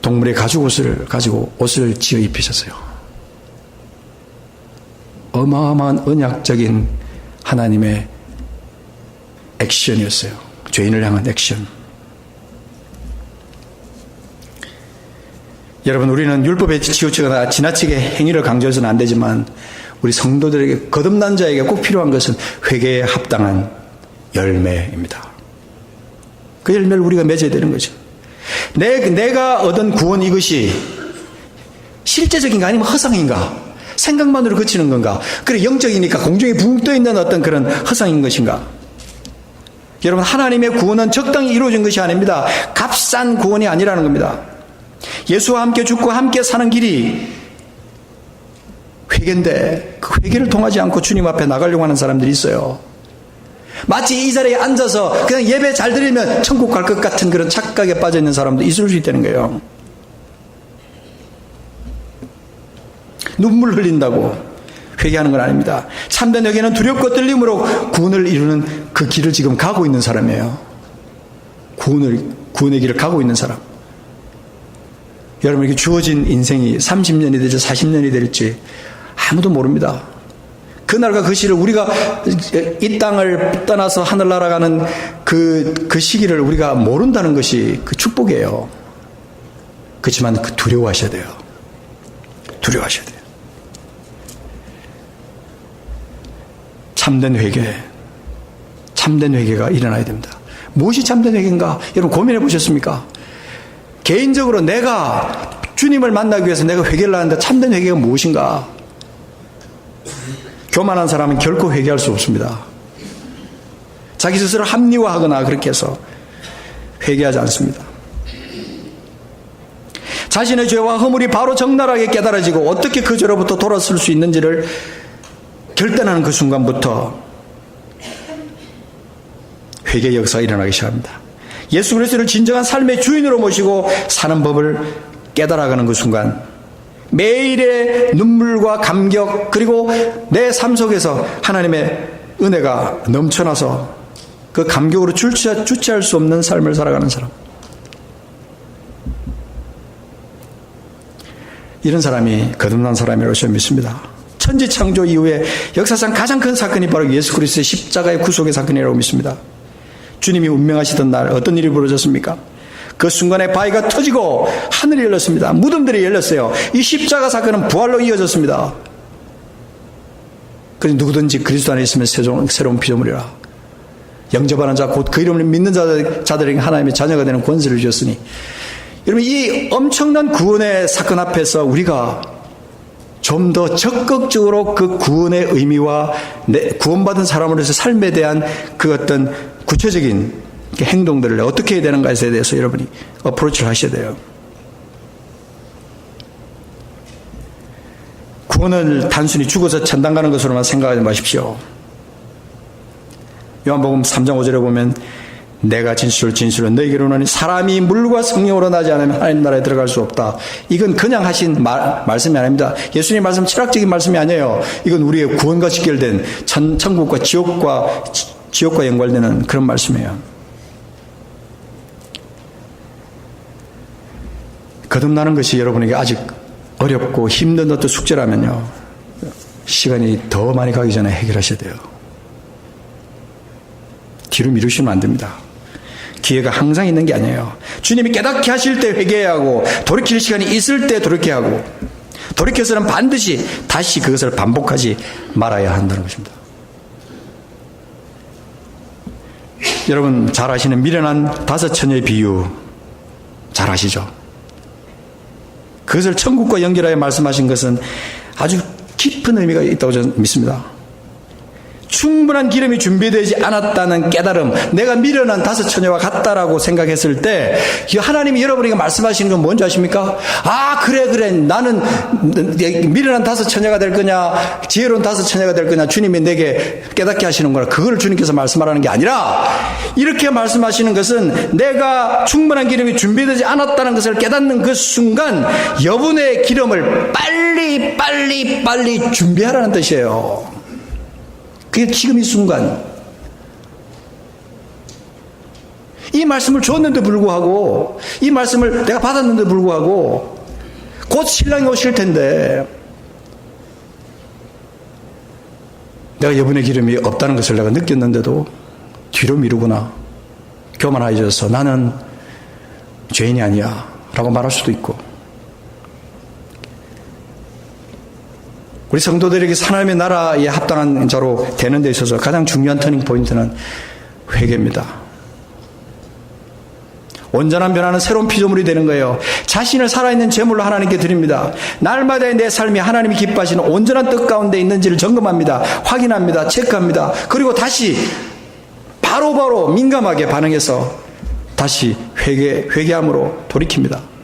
동물의 가죽옷을 가지고 옷을 지어 입히셨어요. 어마어마한 언약적인 하나님의 액션이었어요. 죄인을 향한 액션. 여러분, 우리는 율법에 치우치거나 지나치게 행위를 강조해서는 안 되지만 우리 성도들에게, 거듭난 자에게 꼭 필요한 것은 회개에 합당한 열매입니다. 그 열매를 우리가 맺어야 되는 거죠. 내가 얻은 구원 이것이 실제적인가 아니면 허상인가? 생각만으로 그치는 건가? 그래 영적이니까 공중에 붕 떠있는 어떤 그런 허상인 것인가? 여러분, 하나님의 구원은 적당히 이루어진 것이 아닙니다. 값싼 구원이 아니라는 겁니다. 예수와 함께 죽고 함께 사는 길이 회개인데 그 회개를 통하지 않고 주님 앞에 나가려고 하는 사람들이 있어요. 마치 이 자리에 앉아서 그냥 예배 잘 드리면 천국 갈 것 같은 그런 착각에 빠져 있는 사람도 있을 수 있다는 거예요. 눈물 흘린다고 회개하는 건 아닙니다. 참된 회개는 두렵고 떨림으로 구원을 이루는 그 길을 지금 가고 있는 사람이에요. 구원의 길을 가고 있는 사람. 여러분에게 주어진 인생이 30년이 될지 40년이 될지 아무도 모릅니다. 그날과 그 시를 우리가 이 땅을 떠나서 하늘 날아가는 그 시기를 우리가 모른다는 것이 그 축복이에요. 그렇지만 두려워하셔야 돼요. 두려워하셔야 돼요. 참된 회개가 일어나야 됩니다. 무엇이 참된 회개인가? 여러분 고민해 보셨습니까? 개인적으로 내가 주님을 만나기 위해서 내가 회개를 하는데 참된 회개가 무엇인가? 교만한 사람은 결코 회개할 수 없습니다. 자기 스스로 합리화하거나 그렇게 해서 회개하지 않습니다. 자신의 죄와 허물이 바로 적나라하게 깨달아지고 어떻게 그 죄로부터 돌아설 수 있는지를 결단하는 그 순간부터 회개의 역사가 일어나기 시작합니다. 예수 그리스도를 진정한 삶의 주인으로 모시고 사는 법을 깨달아가는 그 순간 매일의 눈물과 감격 그리고 내 삶 속에서 하나님의 은혜가 넘쳐나서 그 감격으로 주체할 수 없는 삶을 살아가는 사람, 이런 사람이 거듭난 사람이라고 저는 믿습니다. 천지창조 이후에 역사상 가장 큰 사건이 바로 예수 그리스도의 십자가의 구속의 사건이라고 믿습니다. 주님이 운명하시던 날 어떤 일이 벌어졌습니까? 그 순간에 바위가 터지고 하늘이 열렸습니다. 무덤들이 열렸어요. 이 십자가 사건은 부활로 이어졌습니다. 그래서 누구든지 그리스도 안에 있으면 새로운 피조물이라. 영접하는 자 곧 그 이름을 믿는 자들에게 하나님의 자녀가 되는 권세를 주셨으니, 여러분 이 엄청난 구원의 사건 앞에서 우리가 좀 더 적극적으로 그 구원의 의미와 구원받은 사람으로서 삶에 대한 그 어떤 구체적인 행동들을 어떻게 해야 되는가에 대해서 여러분이 어프로치를 하셔야 돼요. 구원을 단순히 죽어서 천당 가는 것으로만 생각하지 마십시오. 요한복음 3장 5절에 보면 내가 진실로 너희에게로 오노니 사람이 물과 성령으로 나지 않으면 하나님 나라에 들어갈 수 없다. 이건 그냥 하신 말씀이 아닙니다. 예수님 말씀 철학적인 말씀이 아니에요. 이건 우리의 구원과 직결된 천국과 지옥과 연관되는 그런 말씀이에요. 거듭나는 것이 여러분에게 아직 어렵고 힘든 어떤 숙제라면요, 시간이 더 많이 가기 전에 해결하셔야 돼요. 뒤로 미루시면 안 됩니다. 기회가 항상 있는 게 아니에요. 주님이 깨닫게 하실 때 회개해야 하고 돌이킬 시간이 있을 때 돌이켜야 하고 돌이켜서는 반드시 다시 그것을 반복하지 말아야 한다는 것입니다. 여러분 잘 아시는 미련한 5 처녀의 비유 잘 아시죠? 그것을 천국과 연결하여 말씀하신 것은 아주 깊은 의미가 있다고 저는 믿습니다. 충분한 기름이 준비되지 않았다는 깨달음, 내가 미련한 5 처녀와 같다라고 생각했을 때 하나님이 여러분에게 말씀하시는 건 뭔지 아십니까? 아 그래 나는 미련한 5 처녀가 될 거냐 지혜로운 5 처녀가 될 거냐 주님이 내게 깨닫게 하시는 거라. 그걸 주님께서 말씀하라는 게 아니라 이렇게 말씀하시는 것은 내가 충분한 기름이 준비되지 않았다는 것을 깨닫는 그 순간 여분의 기름을 빨리 준비하라는 뜻이에요. 그게 지금 이 순간. 이 말씀을 줬는데 불구하고, 이 말씀을 내가 받았는데 불구하고, 곧 신랑이 오실 텐데, 내가 여분의 기름이 없다는 것을 내가 느꼈는데도 뒤로 미루거나 교만해져서 나는 죄인이 아니야 라고 말할 수도 있고, 우리 성도들에게 하나님의 나라에 합당한 자로 되는 데 있어서 가장 중요한 터닝 포인트는 회개입니다. 온전한 변화는 새로운 피조물이 되는 거예요. 자신을 살아있는 제물로 하나님께 드립니다. 날마다의 내 삶이 하나님이 기뻐하시는 온전한 뜻 가운데 있는지를 점검합니다. 확인합니다. 체크합니다. 그리고 다시 바로바로 민감하게 반응해서 다시 회개함으로 돌이킵니다.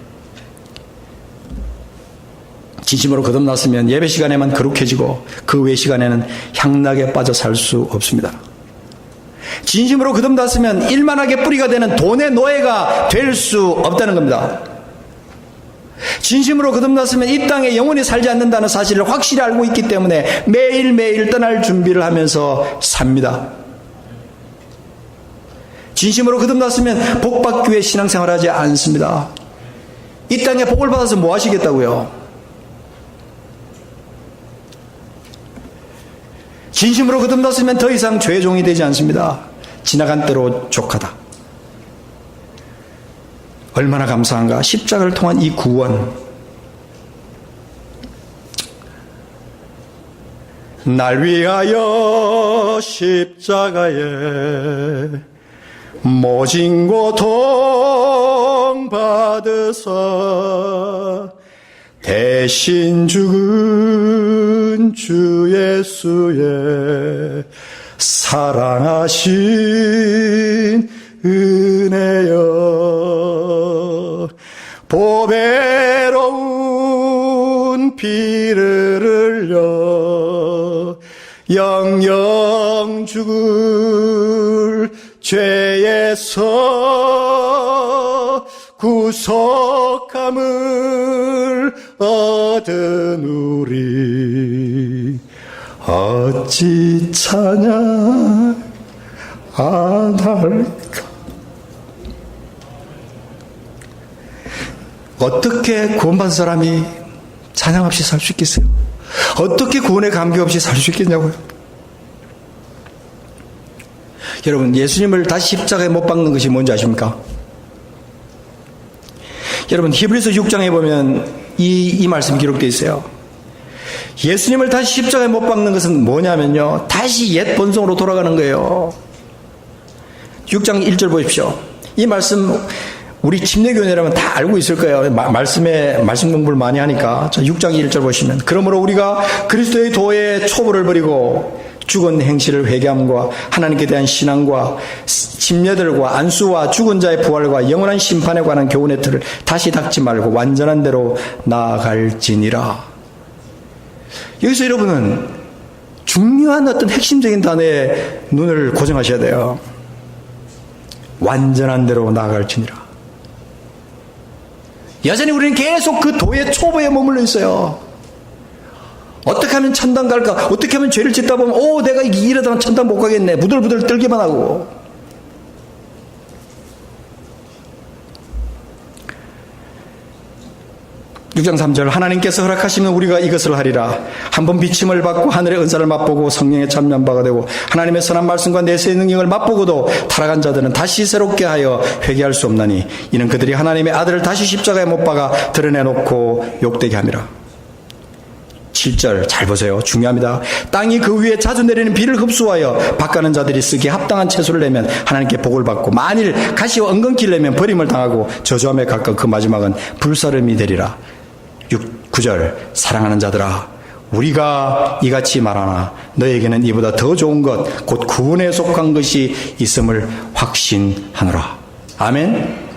진심으로 거듭났으면 예배 시간에만 거룩해지고 그 외 시간에는 향락에 빠져 살 수 없습니다. 진심으로 거듭났으면 일만하게 뿌리가 되는 돈의 노예가 될 수 없다는 겁니다. 진심으로 거듭났으면 이 땅에 영원히 살지 않는다는 사실을 확실히 알고 있기 때문에 매일매일 떠날 준비를 하면서 삽니다. 진심으로 거듭났으면 복받기 위해 신앙생활을 하지 않습니다. 이 땅에 복을 받아서 뭐 하시겠다고요? 진심으로 거듭났으면 더 이상 죄의 종이 되지 않습니다. 지나간 대로 족하다. 얼마나 감사한가. 십자가를 통한 이 구원. 날 위하여 십자가에 모진 고통 받으사 대신 죽은 주 예수의 사랑하신 은혜여 보배로운 피를 흘려 영영 죽을 죄에서 구속함을 얻은 우리 어찌 찬양 안 할까. 어떻게 구원받은 사람이 찬양 없이 살 수 있겠어요? 어떻게 구원의 감기 없이 살 수 있겠냐고요? 여러분, 예수님을 다시 십자가에 못 박는 것이 뭔지 아십니까? 여러분, 히브리서 6장에 보면 이 말씀이 기록되어 있어요. 예수님을 다시 십자가에 못 박는 것은 뭐냐면요, 다시 옛 본성으로 돌아가는 거예요. 6장 1절 보십시오. 이 말씀 우리 침례교회라면 다 알고 있을 거예요. 말씀 공부를 많이 하니까. 자, 6장 1절 보시면, 그러므로 우리가 그리스도의 도의 초보를 버리고 죽은 행실을 회개함과 하나님께 대한 신앙과 침례들과 안수와 죽은 자의 부활과 영원한 심판에 관한 교훈의 틀을 다시 닦지 말고 완전한 대로 나아갈지니라. 여기서 여러분은 중요한 어떤 핵심적인 단어에 눈을 고정하셔야 돼요. 완전한 대로 나아갈지니라. 여전히 우리는 계속 그 도의 초보에 머물러 있어요. 어떻게 하면 천당 갈까? 어떻게 하면 죄를 짓다 보면 내가 이러다가 천당 못 가겠네. 부들부들 떨기만 하고. 6장 3절 하나님께서 허락하시면 우리가 이것을 하리라. 한번 비침을 받고 하늘의 은사를 맛보고 성령에 참여한 바가 되고 하나님의 선한 말씀과 내세의 능력을 맛보고도 타락한 자들은 다시 새롭게 하여 회개할 수 없나니 이는 그들이 하나님의 아들을 다시 십자가에 못 박아 드러내놓고 욕되게 함이라. 7절 잘 보세요. 중요합니다. 땅이 그 위에 자주 내리는 비를 흡수하여 밭가는 자들이 쓰기에 합당한 채소를 내면 하나님께 복을 받고 만일 가시와 엉겅퀴를 내면 버림을 당하고 저주함에 가까운 그 마지막은 불사름이 되리라. 9절 사랑하는 자들아 우리가 이같이 말하나 너에게는 이보다 더 좋은 것 곧 구원에 속한 것이 있음을 확신하노라. 아멘.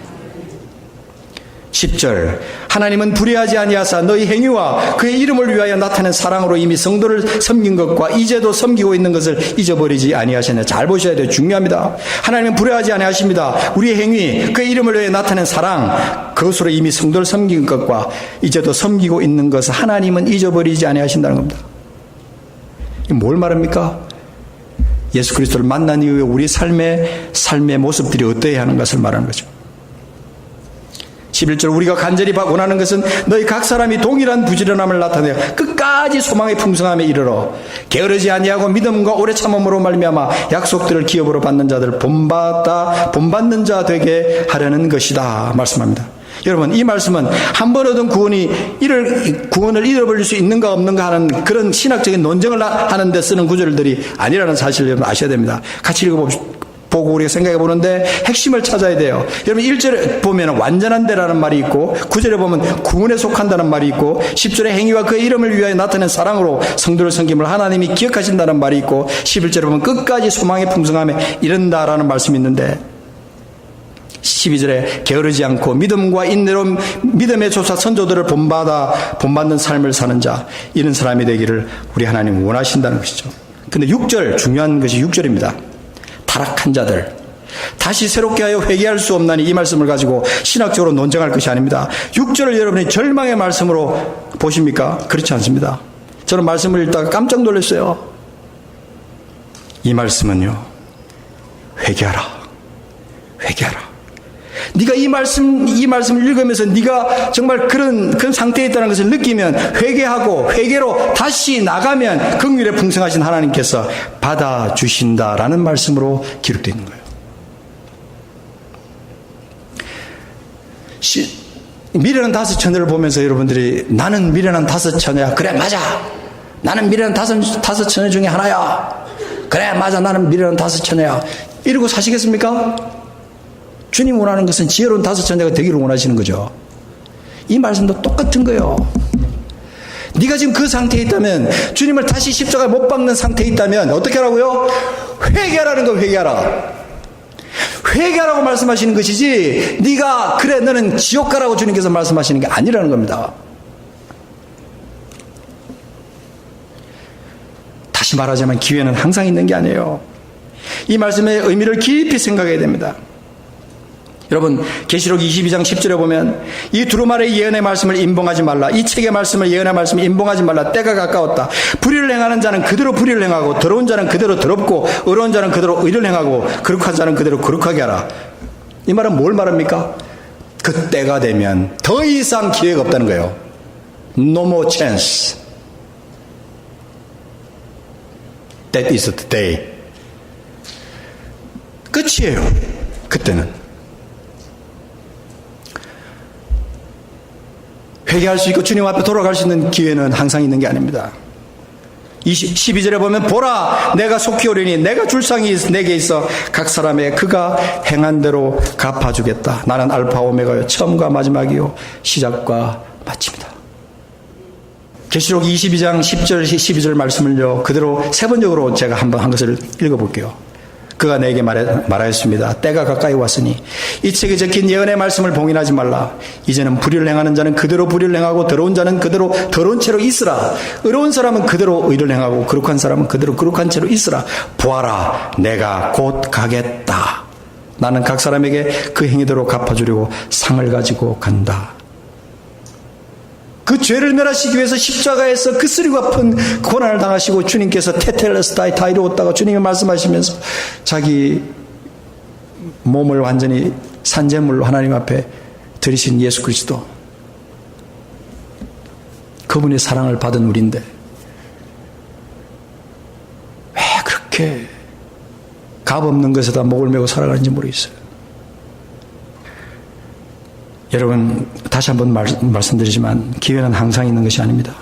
10절 하나님은 불의하지 아니하사 너희 행위와 그의 이름을 위하여 나타낸 사랑으로 이미 성도를 섬긴 것과 이제도 섬기고 있는 것을 잊어버리지 아니하셨네. 잘 보셔야 돼요. 중요합니다. 하나님은 불의하지 아니하십니다. 우리의 행위 그의 이름을 위하여 나타낸 사랑 그것으로 이미 성도를 섬긴 것과 이제도 섬기고 있는 것을 하나님은 잊어버리지 아니하신다는 겁니다. 뭘 말합니까? 예수 그리스도를 만난 이후에 우리 삶의 모습들이 어떠해야 하는 것을 말하는 거죠. 11절 우리가 간절히 원하는 것은 너희 각 사람이 동일한 부지런함을 나타내어 끝까지 소망의 풍성함에 이르러 게으르지 아니하고 믿음과 오래 참음으로 말미암아 약속들을 기업으로 받는 자들 본받는 자 되게 하려는 것이다 말씀합니다. 여러분 이 말씀은 한 번 얻은 구원을 잃어버릴 수 있는가 없는가 하는 그런 신학적인 논쟁을 하는 데 쓰는 구절들이 아니라는 사실을 여러분 아셔야 됩니다. 같이 읽어봅시다. 보고 우리가 생각해 보는데 핵심을 찾아야 돼요. 여러분 1절에 보면 완전한 데라는 말이 있고 9절에 보면 구원에 속한다는 말이 있고 10절에 행위와 그의 이름을 위하여 나타낸 사랑으로 성도를 섬김을 하나님이 기억하신다는 말이 있고 11절에 보면 끝까지 소망의 풍성함에 이른다라는 말씀이 있는데 12절에 게으르지 않고 믿음과 인내로 믿음의 조사 선조들을 본받는 삶을 사는 자 이런 사람이 되기를 우리 하나님 원하신다는 것이죠. 근데 6절 중요한 것이 6절입니다. 타락한 자들 다시 새롭게 하여 회개할 수 없나니 이 말씀을 가지고 신학적으로 논쟁할 것이 아닙니다. 6절을 여러분이 절망의 말씀으로 보십니까? 그렇지 않습니다. 저는 말씀을 읽다가 깜짝 놀랐어요. 이 말씀은요 회개하라. 네가 이 말씀을 읽으면서 네가 정말 그런 상태에 있다는 것을 느끼면 회개하고 회개로 다시 나가면 긍휼에 풍성하신 하나님께서 받아주신다라는 말씀으로 기록되어 있는 거예요. 미련한 다섯 처녀를 보면서 여러분들이 나는 미련한 다섯 처녀야. 그래 맞아. 나는 미련한 다섯 처녀 중에 하나야. 그래 맞아. 나는 미련한 다섯 처녀야. 이러고 사시겠습니까? 주님 원하는 것은 지혜로운 다섯 처녀가 되기를 원하시는 거죠. 이 말씀도 똑같은 거예요. 네가 지금 그 상태에 있다면 주님을 다시 십자가에 못 박는 상태에 있다면 어떻게 하라고요? 회개하라는 거 회개하라. 회개하라고 말씀하시는 것이지 네가 그래 너는 지옥 가라고 주님께서 말씀하시는 게 아니라는 겁니다. 다시 말하자면 기회는 항상 있는 게 아니에요. 이 말씀의 의미를 깊이 생각해야 됩니다. 여러분 계시록 22장 10절에 보면 이 두루마리의 예언의 말씀을 임봉하지 말라. 이 책의 말씀을 예언의 말씀을 임봉하지 말라. 때가 가까웠다. 불의를 행하는 자는 그대로 불의를 행하고 더러운 자는 그대로 더럽고 의로운 자는 그대로 의를 행하고 거룩한 자는 그대로 거룩하게 하라. 이 말은 뭘 말합니까? 그 때가 되면 더 이상 기회가 없다는 거예요. No more chance. That is the day. 끝이에요. 그때는. 회개할 수 있고 주님 앞에 돌아갈 수 있는 기회는 항상 있는 게 아닙니다. 12절에 보면 보라 내가 속히 오리니 내가 줄 상이 내게 있어 각 사람의 그가 행한 대로 갚아주겠다. 나는 알파 오메가요 처음과 마지막이요 시작과 마침이다. 계시록 22장 10절 12절 말씀을요 그대로 세번역으로 제가 한 것을 읽어볼게요. 그가 내게 말하였습니다. 때가 가까이 왔으니 이 책에 적힌 예언의 말씀을 봉인하지 말라. 이제는 불의를 행하는 자는 그대로 불의를 행하고 더러운 자는 그대로 더러운 채로 있으라. 의로운 사람은 그대로 의를 행하고 거룩한 사람은 그대로 거룩한 채로 있으라. 보아라 내가 곧 가겠다. 나는 각 사람에게 그 행위대로 갚아주려고 상을 가지고 간다. 그 죄를 멸하시기 위해서 십자가에서 그 쓰리고 아픈 고난을 당하시고 주님께서 테텔레스타이 타이루었다가 주님이 말씀하시면서 자기 몸을 완전히 산재물로 하나님 앞에 들이신 예수 그리스도 그분의 사랑을 받은 우리인데 왜 그렇게 값없는 것에다 목을 메고 살아가는지 모르겠어요. 여러분, 다시 한번 말씀드리지만 기회는 항상 있는 것이 아닙니다.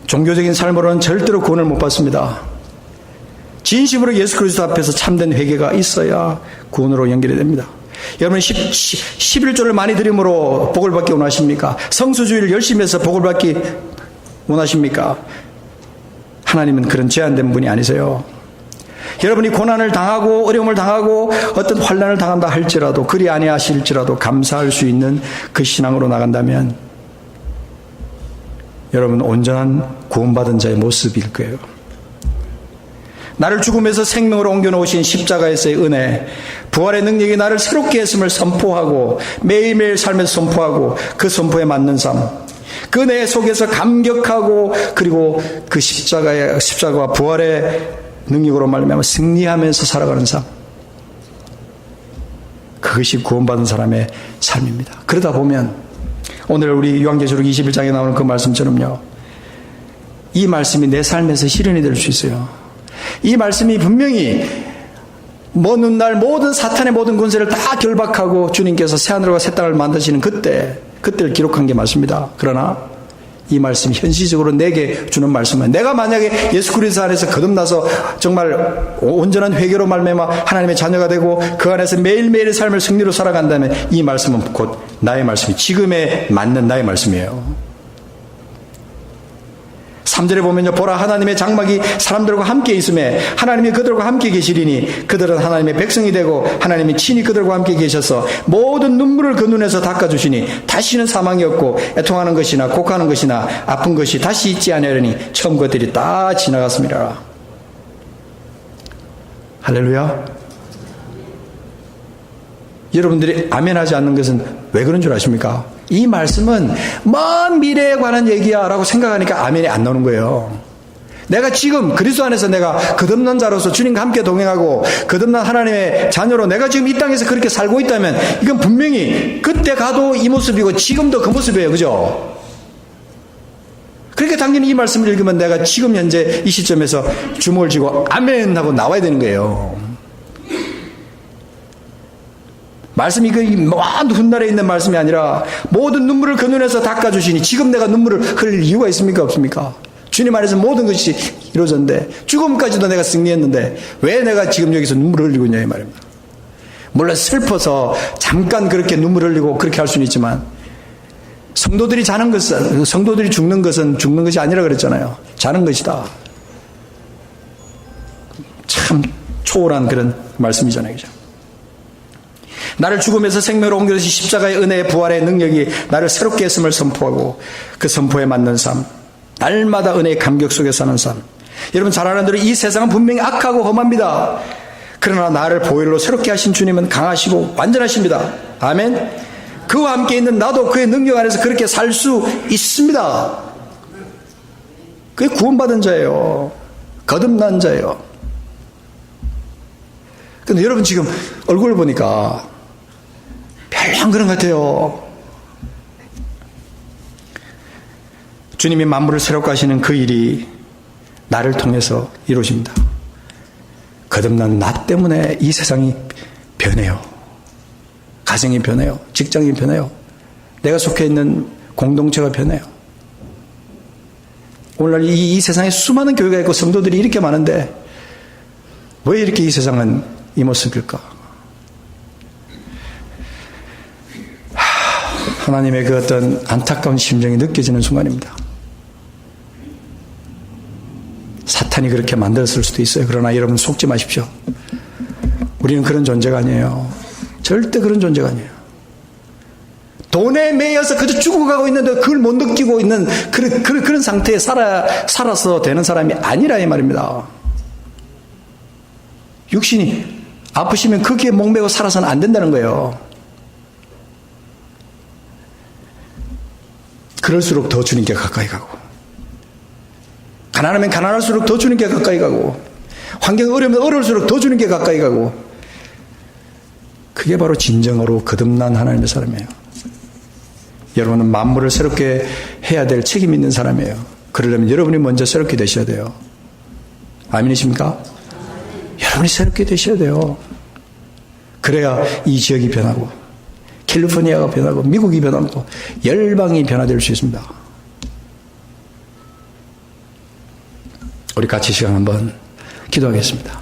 종교적인 삶으로는 절대로 구원을 못 받습니다. 진심으로 예수 그리스도 앞에서 참된 회개가 있어야 구원으로 연결이 됩니다. 여러분, 11조를 많이 드림으로 복을 받기 원하십니까? 성수주의를 열심히 해서 복을 받기 원하십니까? 하나님은 그런 제한된 분이 아니세요. 여러분이 고난을 당하고 어려움을 당하고 어떤 환난을 당한다 할지라도, 그리 아니하실지라도 감사할 수 있는 그 신앙으로 나간다면 여러분, 온전한 구원받은 자의 모습일 거예요. 나를 죽음에서 생명으로 옮겨놓으신 십자가에서의 은혜, 부활의 능력이 나를 새롭게 했음을 선포하고 매일매일 삶에서 선포하고 그 선포에 맞는 삶, 그 은혜 속에서 감격하고 그리고 그 십자가와 부활의 능력으로 말미암아 승리하면서 살아가는 삶, 그것이 구원받은 사람의 삶입니다. 그러다 보면 오늘 우리 요한계시록 21장에 나오는 그 말씀처럼요, 이 말씀이 내 삶에서 실현이 될 수 있어요. 이 말씀이 분명히 먼 훗날 모든 사탄의 모든 권세를 다 결박하고 주님께서 새하늘과 새 땅을 만드시는 그때를 기록한 게 맞습니다. 그러나 이 말씀이 현실적으로 내게 주는 말씀은, 내가 만약에 예수 그리스도 안에서 거듭나서 정말 온전한 회개로 말미암아 하나님의 자녀가 되고 그 안에서 매일매일의 삶을 승리로 살아간다면 이 말씀은 곧 나의 말씀이, 지금에 맞는 나의 말씀이에요. 3절에 보면요, 보라, 하나님의 장막이 사람들과 함께 있음에 하나님이 그들과 함께 계시리니 그들은 하나님의 백성이 되고 하나님이 친히 그들과 함께 계셔서 모든 눈물을 그 눈에서 닦아주시니 다시는 사망이 없고 애통하는 것이나 곡하는 것이나 아픈 것이 다시 있지 아니하리니 처음 것들이 다 지나갔습니다. 할렐루야. 여러분들이 아멘하지 않는 것은 왜 그런 줄 아십니까? 이 말씀은 먼 미래에 관한 얘기야 라고 생각하니까 아멘이 안 나오는 거예요. 내가 지금 그리스도 안에서 내가 거듭난 자로서 주님과 함께 동행하고 거듭난 하나님의 자녀로 내가 지금 이 땅에서 그렇게 살고 있다면 이건 분명히 그때 가도 이 모습이고 지금도 그 모습이에요. 그죠? 그러니까 당연히 이 말씀을 읽으면 내가 지금 현재 이 시점에서 주먹을 쥐고 아멘 하고 나와야 되는 거예요. 말씀이 먼 훗날에 있는 말씀이 아니라 모든 눈물을 그 눈에서 닦아주시니, 지금 내가 눈물을 흘릴 이유가 있습니까? 없습니까? 주님 안에서 모든 것이 이루어졌는데, 죽음까지도 내가 승리했는데 왜 내가 지금 여기서 눈물을 흘리고 있냐 이 말입니다. 물론 슬퍼서 잠깐 그렇게 눈물 흘리고 그렇게 할 수는 있지만, 성도들이 성도들이 죽는 것은 죽는 것이 아니라 그랬잖아요. 자는 것이다. 참 초월한 그런 말씀이잖아요. 그죠? 나를 죽음에서 생명으로 옮겨주신 십자가의 은혜의 부활의 능력이 나를 새롭게 했음을 선포하고 그 선포에 맞는 삶, 날마다 은혜의 감격 속에 사는 삶. 여러분 잘 아는 대로 이 세상은 분명히 악하고 험합니다. 그러나 나를 보혈로 새롭게 하신 주님은 강하시고 완전하십니다. 아멘. 그와 함께 있는 나도 그의 능력 안에서 그렇게 살 수 있습니다. 그게 구원받은 자예요. 거듭난 자예요. 근데 여러분 지금 얼굴을 보니까 별로 안 그런 것 같아요. 주님이 만물을 새롭게 하시는 그 일이 나를 통해서 이루어집니다. 거듭난 나 때문에 이 세상이 변해요. 가정이 변해요. 직장이 변해요. 내가 속해 있는 공동체가 변해요. 오늘날 이 세상에 수많은 교회가 있고 성도들이 이렇게 많은데 왜 이렇게 이 세상은 이 모습일까? 하나님의 그 어떤 안타까운 심정이 느껴지는 순간입니다. 사탄이 그렇게 만들었을 수도 있어요. 그러나 여러분 속지 마십시오. 우리는 그런 존재가 아니에요. 절대 그런 존재가 아니에요. 돈에 매여서 그저 죽어가고 있는데 그걸 못 느끼고 있는 그런 상태에 살아서 되는 사람이 아니라 이 말입니다. 육신이 아프시면 거기에 목매고 살아서는 안 된다는 거예요. 그럴수록 더 주님께 가까이 가고, 가난하면 가난할수록 더 주님께 가까이 가고, 환경이 어려우면 어려울수록 더 주님께 가까이 가고, 그게 바로 진정으로 거듭난 하나님의 사람이에요. 여러분은 만물을 새롭게 해야 될 책임 있는 사람이에요. 그러려면 여러분이 먼저 새롭게 되셔야 돼요. 아멘이십니까? 여러분이 새롭게 되셔야 돼요. 그래야 이 지역이 변하고 캘리포니아가 변하고 미국이 변하고 열방이 변화될 수 있습니다. 우리 같이 시간 한번 기도하겠습니다.